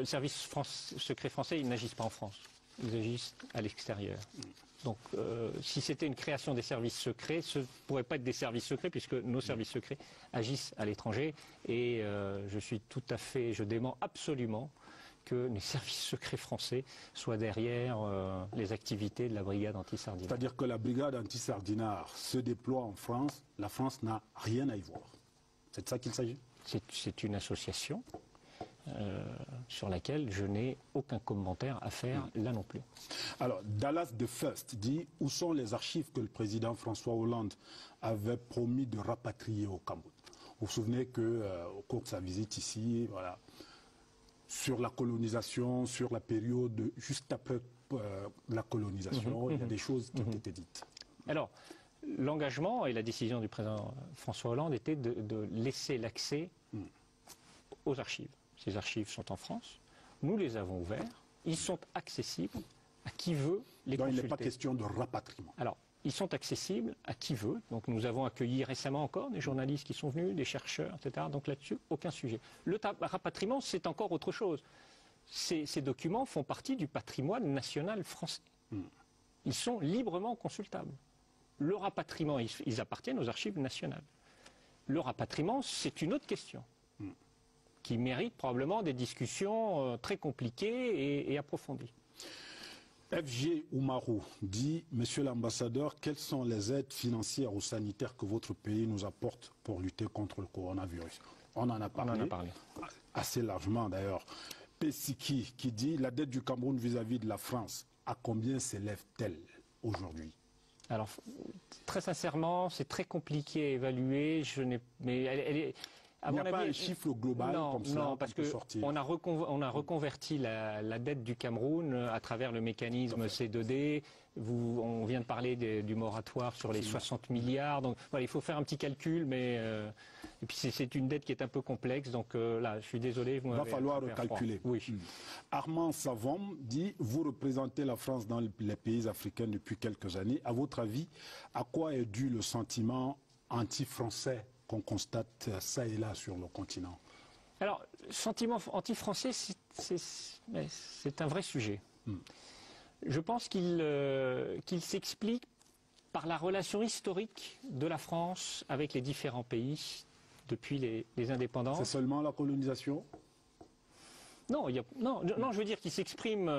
Services secrets français, ils n'agissent pas en France. Ils agissent à l'extérieur. Donc, si c'était une création des services secrets, ce ne pourrait pas être des services secrets puisque nos services secrets agissent à l'étranger. Et je dément absolument que les services secrets français soient derrière les activités de la brigade anti-Sardinard. C'est-à-dire que la brigade anti-Sardinard se déploie en France, la France n'a rien à y voir. C'est de ça qu'il s'agit? C'est une association sur laquelle je n'ai aucun commentaire à faire là non plus. Alors, Dallas The First dit où sont les archives que le président François Hollande avait promis de rapatrier au Cameroun. Vous vous souvenez qu'au cours de sa visite ici, voilà, sur la colonisation, sur la période juste après la colonisation, il y a des choses qui ont été dites. Alors, l'engagement et la décision du président François Hollande était de laisser l'accès aux archives. Ces archives sont en France, nous les avons ouverts, ils sont accessibles à qui veut les consulter. Donc il n'est pas question de rapatriement. Alors, ils sont accessibles à qui veut. Donc nous avons accueilli récemment encore des journalistes qui sont venus, des chercheurs, etc. Donc là-dessus, aucun sujet. Le rapatriement, c'est encore autre chose. Ces documents font partie du patrimoine national français. Ils sont librement consultables. Le rapatriement, ils appartiennent aux archives nationales. Le rapatriement, c'est une autre question qui mérite probablement des discussions très compliquées et approfondies. FG Oumarou dit, Monsieur l'ambassadeur, quelles sont les aides financières ou sanitaires que votre pays nous apporte pour lutter contre le coronavirus? On en a parlé, assez largement d'ailleurs. Pesiki qui dit, la dette du Cameroun vis-à-vis de la France, à combien s'élève-t-elle aujourd'hui? Alors, très sincèrement, c'est très compliqué à évaluer. Mais elle est... Il n'y a pas un chiffre global comme ça. Non, parce qu'on a reconverti la dette du Cameroun à travers le mécanisme C2D. On vient de parler du moratoire sur les 60 milliards. Donc voilà, il faut faire un petit calcul, mais et puis c'est une dette qui est un peu complexe. Donc là, je suis désolé. Il va falloir recalculer. Oui. Armand Savom dit, vous représentez la France dans les pays africains depuis quelques années. À votre avis, à quoi est dû le sentiment anti-français qu'on constate ça et là sur le continent? Alors, sentiment anti-français, c'est un vrai sujet. Je pense qu'il s'explique par la relation historique de la France avec les différents pays depuis les indépendances. C'est seulement la colonisation? Non, je veux dire qu'il s'exprime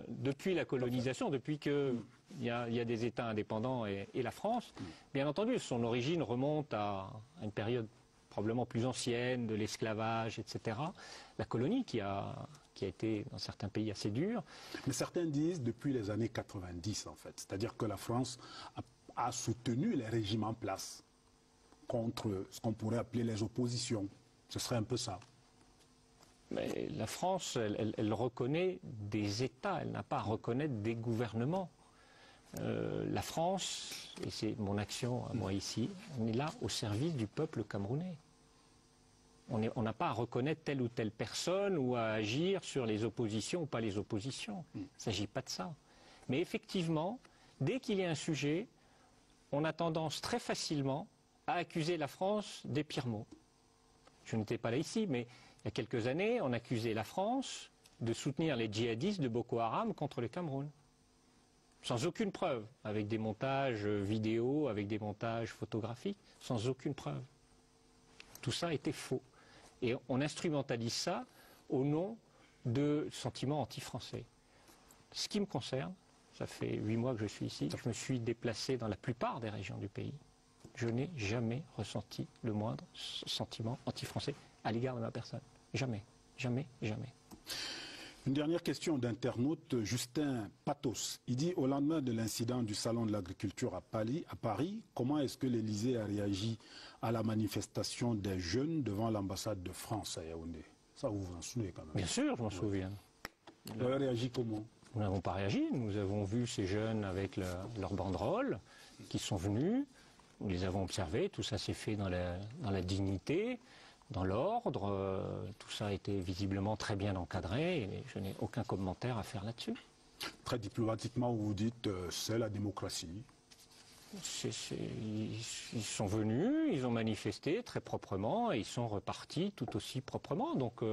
depuis la colonisation, depuis qu'il y a des États indépendants et la France. Bien entendu, son origine remonte à une période probablement plus ancienne, de l'esclavage, etc. La colonie qui a été dans certains pays assez dure. Mais certains disent depuis les années 90 en fait. C'est-à-dire que la France a soutenu les régimes en place contre ce qu'on pourrait appeler les oppositions. Ce serait un peu ça. Mais la France, elle reconnaît des États, elle n'a pas à reconnaître des gouvernements. La France, et c'est mon action à moi ici, on est là au service du peuple camerounais. On n'a pas à reconnaître telle ou telle personne ou à agir sur les oppositions ou pas les oppositions. Il ne s'agit pas de ça. Mais effectivement, dès qu'il y a un sujet, on a tendance très facilement à accuser la France des pires maux. Je n'étais pas là ici, mais il y a quelques années, on accusait la France de soutenir les djihadistes de Boko Haram contre le Cameroun. Sans aucune preuve, avec des montages vidéo, avec des montages photographiques, sans aucune preuve. Tout ça était faux. Et on instrumentalise ça au nom de sentiments anti-français. Ce qui me concerne, ça fait 8 mois que je suis ici, je me suis déplacé dans la plupart des régions du pays. Je n'ai jamais ressenti le moindre sentiment anti-français à l'égard de ma personne. Jamais, jamais, jamais. Une dernière question d'internaute, Justin Patos. Il dit, au lendemain de l'incident du Salon de l'Agriculture à Paris, comment est-ce que l'Élysée a réagi à la manifestation des jeunes devant l'ambassade de France à Yaoundé? Ça, vous vous en souvenez quand même? Bien sûr, je m'en souviens. Vous avez réagi comment? Nous n'avons pas réagi. Nous avons vu ces jeunes avec leurs banderoles qui sont venus. Nous les avons observés. Tout ça s'est fait dans la dignité, dans l'ordre. Tout ça a été visiblement très bien encadré. Et je n'ai aucun commentaire à faire là-dessus. Très diplomatiquement, vous dites c'est la démocratie. Ils sont venus, ils ont manifesté très proprement et ils sont repartis tout aussi proprement. Donc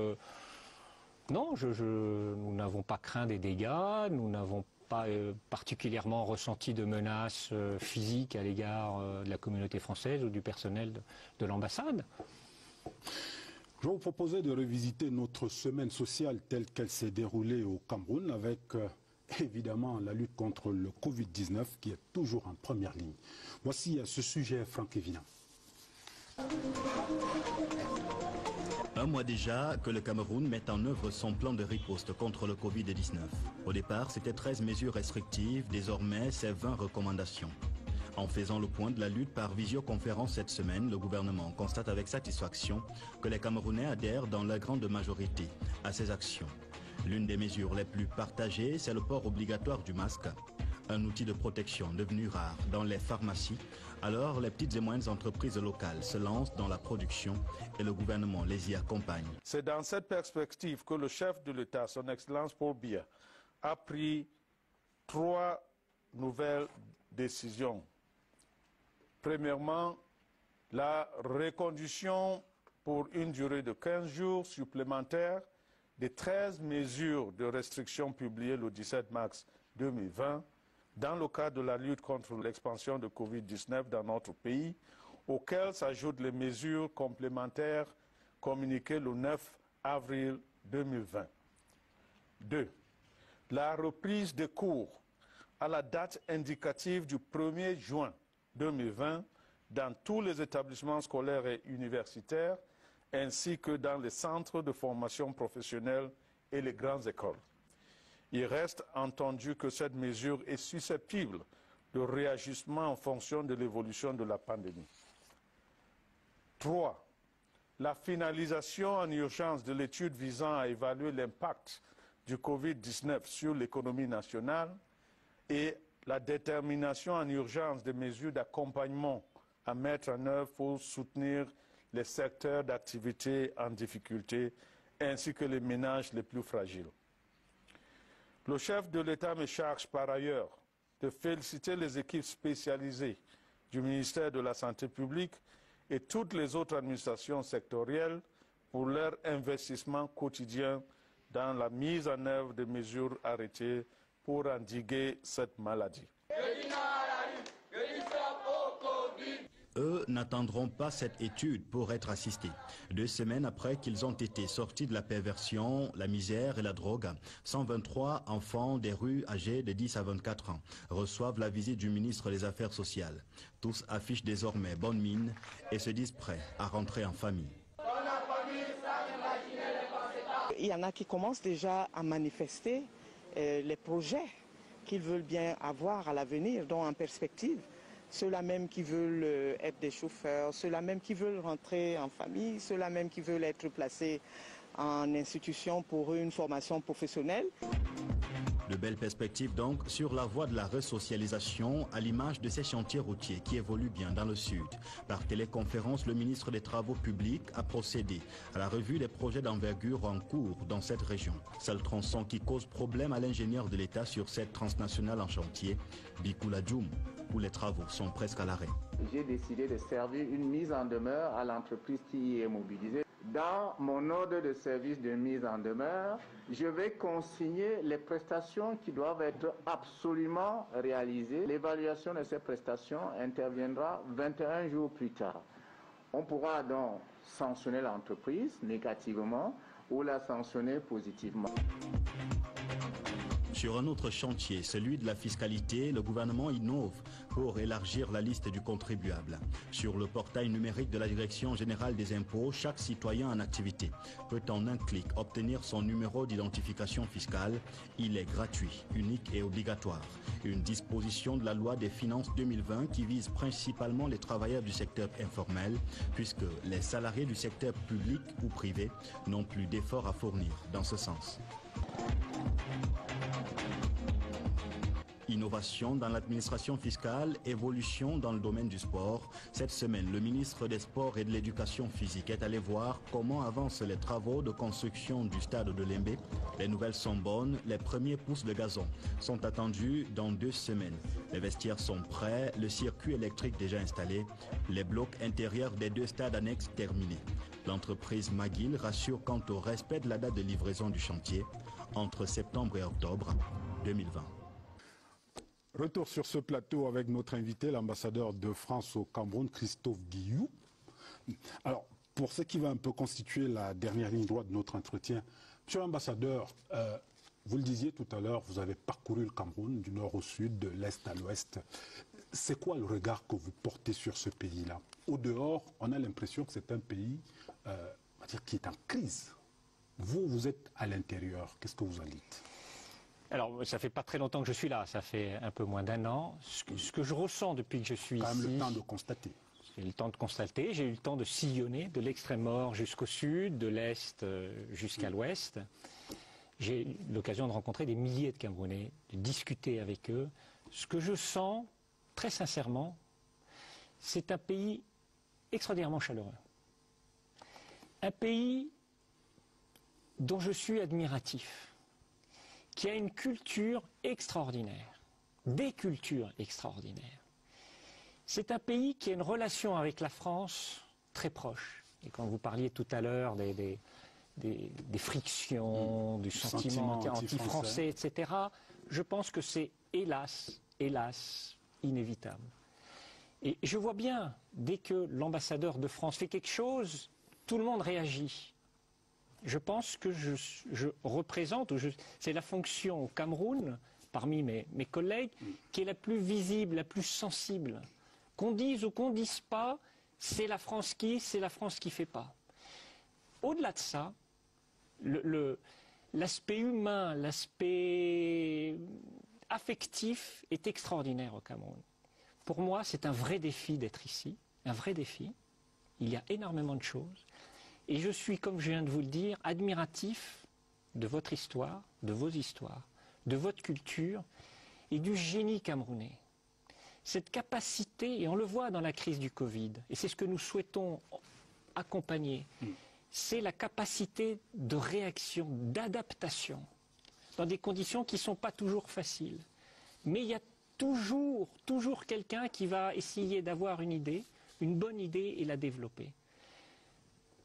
non, nous n'avons pas craint des dégâts, nous n'avons pas particulièrement ressenti de menaces physiques à l'égard de la communauté française ou du personnel de l'ambassade. Je vais vous proposer de revisiter notre semaine sociale telle qu'elle s'est déroulée au Cameroun avec évidemment la lutte contre le Covid-19 qui est toujours en première ligne. Voici à ce sujet Franck Evina. Un mois déjà que le Cameroun met en œuvre son plan de riposte contre le Covid-19. Au départ, c'était 13 mesures restrictives, désormais c'est 20 recommandations. En faisant le point de la lutte par visioconférence cette semaine, le gouvernement constate avec satisfaction que les Camerounais adhèrent dans la grande majorité à ces actions. L'une des mesures les plus partagées, c'est le port obligatoire du masque, un outil de protection devenu rare dans les pharmacies. Alors, les petites et moyennes entreprises locales se lancent dans la production et le gouvernement les y accompagne. C'est dans cette perspective que le chef de l'État, son Excellence Paul Biya, a pris 3 nouvelles décisions. Premièrement, la reconduction pour une durée de 15 jours supplémentaires des 13 mesures de restriction publiées le 17 mars 2020 dans le cadre de la lutte contre l'expansion de Covid-19 dans notre pays, auxquelles s'ajoutent les mesures complémentaires communiquées le 9 avril 2020. 2. La reprise des cours à la date indicative du 1er juin 2020 dans tous les établissements scolaires et universitaires, ainsi que dans les centres de formation professionnelle et les grandes écoles. Il reste entendu que cette mesure est susceptible de réajustement en fonction de l'évolution de la pandémie. 3. La finalisation en urgence de l'étude visant à évaluer l'impact du Covid-19 sur l'économie nationale et la détermination en urgence des mesures d'accompagnement à mettre en œuvre pour soutenir les secteurs d'activité en difficulté ainsi que les ménages les plus fragiles. Le chef de l'État me charge par ailleurs de féliciter les équipes spécialisées du ministère de la Santé publique et toutes les autres administrations sectorielles pour leur investissement quotidien dans la mise en œuvre des mesures arrêtées pour endiguer cette maladie. Eux n'attendront pas cette étude pour être assistés. 2 semaines après qu'ils ont été sortis de la perversion, la misère et la drogue, 123 enfants des rues âgés de 10 à 24 ans reçoivent la visite du ministre des Affaires sociales. Tous affichent désormais bonne mine et se disent prêts à rentrer en famille. Il y en a qui commencent déjà à manifester les projets qu'ils veulent bien avoir à l'avenir, donc en perspective. Ceux-là même qui veulent être des chauffeurs, ceux-là même qui veulent rentrer en famille, ceux-là même qui veulent être placés en institution pour une formation professionnelle. De belles perspectives donc sur la voie de la resocialisation à l'image de ces chantiers routiers qui évoluent bien dans le sud. Par téléconférence, le ministre des Travaux publics a procédé à la revue des projets d'envergure en cours dans cette région. Seul tronçon qui cause problème à l'ingénieur de l'État sur cette transnationale en chantier, Bikoula Djoum, où les travaux sont presque à l'arrêt. J'ai décidé de servir une mise en demeure à l'entreprise qui y est mobilisée. Dans mon ordre de service de mise en demeure, je vais consigner les prestations qui doivent être absolument réalisées. L'évaluation de ces prestations interviendra 21 jours plus tard. On pourra donc sanctionner l'entreprise négativement ou la sanctionner positivement. Sur un autre chantier, celui de la fiscalité, le gouvernement innove pour élargir la liste du contribuable. Sur le portail numérique de la Direction générale des impôts, chaque citoyen en activité peut en un clic obtenir son numéro d'identification fiscale. Il est gratuit, unique et obligatoire. Une disposition de la loi des finances 2020 qui vise principalement les travailleurs du secteur informel, puisque les salariés du secteur public ou privé n'ont plus d'efforts à fournir dans ce sens. Innovation dans l'administration fiscale, évolution dans le domaine du sport. Cette semaine, le ministre des Sports et de l'Éducation physique est allé voir comment avancent les travaux de construction du stade de Lembe. Les nouvelles sont bonnes, les premiers pousses de gazon sont attendus dans 2 semaines. Les vestiaires sont prêts, le circuit électrique déjà installé, les blocs intérieurs des 2 stades annexes terminés. L'entreprise McGill rassure quant au respect de la date de livraison du chantier entre septembre et octobre 2020. Retour sur ce plateau avec notre invité, l'ambassadeur de France au Cameroun, Christophe Guiyou. Alors, pour ce qui va un peu constituer la dernière ligne droite de notre entretien, monsieur l'ambassadeur, vous le disiez tout à l'heure, vous avez parcouru le Cameroun du nord au sud, de l'est à l'ouest. C'est quoi le regard que vous portez sur ce pays-là? Au dehors, on a l'impression que c'est un pays dire, qui est en crise. Vous êtes à l'intérieur, qu'est-ce que vous en dites? Alors, ça fait pas très longtemps que je suis là, ça fait un peu moins d'un an. Ce que je ressens depuis que je suis ici... Quand même le temps de constater. J'ai eu le temps de constater, j'ai eu le temps de sillonner de l'extrême nord jusqu'au sud, de l'est jusqu'à l'ouest. J'ai eu l'occasion de rencontrer des milliers de Camerounais, de discuter avec eux. Ce que je sens, très sincèrement, c'est un pays extraordinairement chaleureux. Un pays dont je suis admiratif, qui a une culture extraordinaire, des cultures extraordinaires. C'est un pays qui a une relation avec la France très proche. Et quand vous parliez tout à l'heure des frictions, du sentiment anti-français, etc., je pense que c'est hélas, inévitable. Et je vois bien, dès que l'ambassadeur de France fait quelque chose, tout le monde réagit. Je pense que je représente, c'est la fonction au Cameroun, parmi mes collègues, qui est la plus visible, la plus sensible. Qu'on dise ou qu'on ne dise pas, c'est la France qui fait pas. Au-delà de ça, l'aspect humain, l'aspect affectif est extraordinaire au Cameroun. Pour moi, c'est un vrai défi d'être ici, un vrai défi. Il y a énormément de choses. Et je suis, comme je viens de vous le dire, admiratif de votre histoire, de vos histoires, de votre culture et du génie camerounais. Cette capacité, et on le voit dans la crise du Covid, et c'est ce que nous souhaitons accompagner, c'est la capacité de réaction, d'adaptation, dans des conditions qui ne sont pas toujours faciles. Mais il y a toujours quelqu'un qui va essayer d'avoir une idée, une bonne idée et la développer.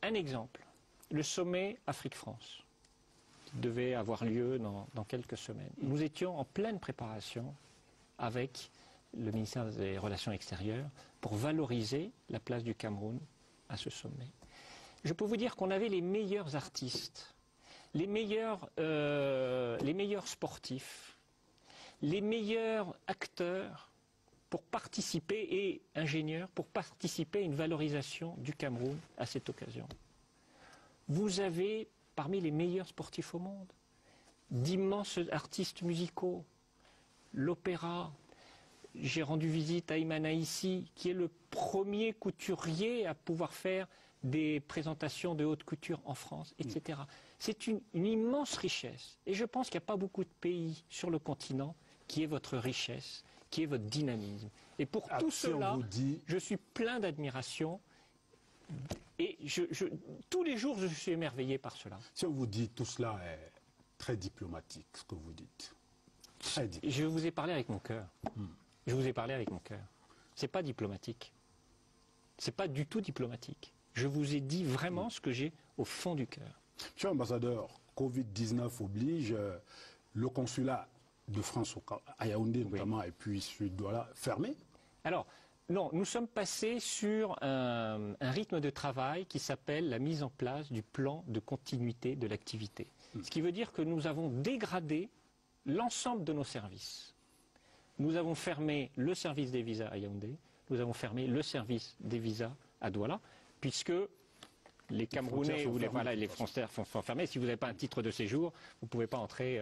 Un exemple, le sommet Afrique-France, qui devait avoir lieu dans quelques semaines. Nous étions en pleine préparation avec le ministère des Relations extérieures pour valoriser la place du Cameroun à ce sommet. Je peux vous dire qu'on avait les meilleurs artistes, les meilleurs sportifs, les meilleurs acteurs pour participer, et ingénieurs, pour participer à une valorisation du Cameroun à cette occasion. Vous avez parmi les meilleurs sportifs au monde, d'immenses artistes musicaux, l'opéra. J'ai rendu visite à Imana ici, qui est le premier couturier à pouvoir faire des présentations de haute couture en France, etc. C'est une immense richesse. Et je pense qu'il n'y a pas beaucoup de pays sur le continent qui est votre richesse, qui est votre dynamisme. Et pour tout cela, je suis plein d'admiration. Et tous les jours, je suis émerveillé par cela. Si on vous dit tout cela est très diplomatique, ce que vous dites. Très diplomatique. Je vous ai parlé avec mon cœur. Je vous ai parlé avec mon cœur. C'est pas diplomatique. C'est pas du tout diplomatique. Je vous ai dit vraiment ce que j'ai au fond du cœur. Monsieur l'ambassadeur, Covid-19 oblige, le consulat de France à Yaoundé notamment, et puis celui de Douala, fermé? Alors, non, nous sommes passés sur un rythme de travail qui s'appelle la mise en place du plan de continuité de l'activité. Ce qui veut dire que nous avons dégradé l'ensemble de nos services. Nous avons fermé le service des visas à Yaoundé, nous avons fermé le service des visas à Douala, puisque les Camerounais ou les frontières sont fermées. Si vous n'avez pas un titre de séjour, vous ne pouvez pas entrer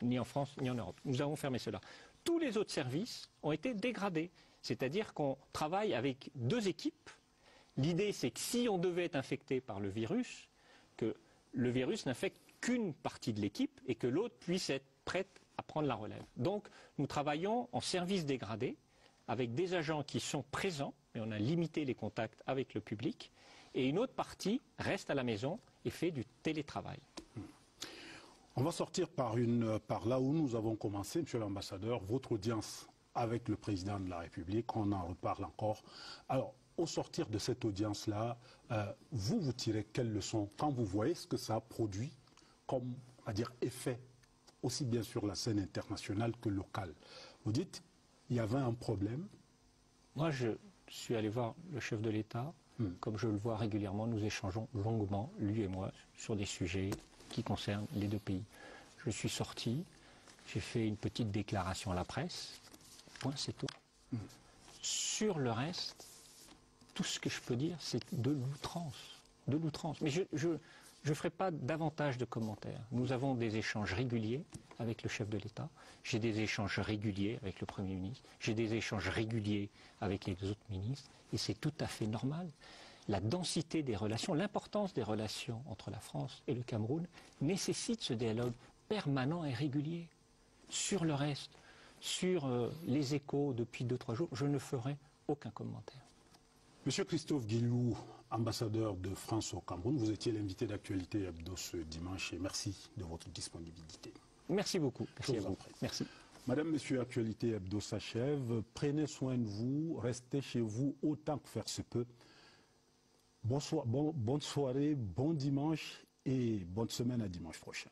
ni en France ni en Europe. Nous avons fermé cela. Tous les autres services ont été dégradés. C'est-à-dire qu'on travaille avec deux équipes. L'idée, c'est que si on devait être infecté par le virus, que le virus n'infecte qu'une partie de l'équipe et que l'autre puisse être prête à prendre la relève. Donc, nous travaillons en service dégradé avec des agents qui sont présents, mais on a limité les contacts avec le public, et une autre partie reste à la maison et fait du télétravail. On va sortir par là où nous avons commencé, Monsieur l'ambassadeur, votre audience avec le président de la République, on en reparle encore. Alors, au sortir de cette audience-là, vous tirez quelles leçons quand vous voyez ce que ça a produit comme, on va dire, effet, aussi bien sur la scène internationale que locale? Vous dites, il y avait un problème. Moi, je suis allé voir le chef de l'État. Comme je le vois régulièrement, nous échangeons longuement, lui et moi, sur des sujets qui concernent les deux pays. Je suis sorti, j'ai fait une petite déclaration à la presse. C'est tout. Sur le reste, tout ce que je peux dire, c'est de l'outrance. de l'outrance. Mais je ne ferai pas davantage de commentaires. Nous avons des échanges réguliers avec le chef de l'État. J'ai des échanges réguliers avec le Premier ministre. J'ai des échanges réguliers avec les autres ministres. Et c'est tout à fait normal. La densité des relations, l'importance des relations entre la France et le Cameroun nécessite ce dialogue permanent et régulier. Sur le reste, sur les échos depuis 2-3 jours, je ne ferai aucun commentaire. Monsieur Christophe Guilloux, ambassadeur de France au Cameroun, vous étiez l'invité d'Actualité Hebdo ce dimanche et merci de votre disponibilité. Merci beaucoup. Merci à vous. Merci. Madame, Monsieur, Actualité Hebdo s'achève. Prenez soin de vous, restez chez vous autant que faire se peut. Bonne soirée, bon dimanche et bonne semaine à dimanche prochain.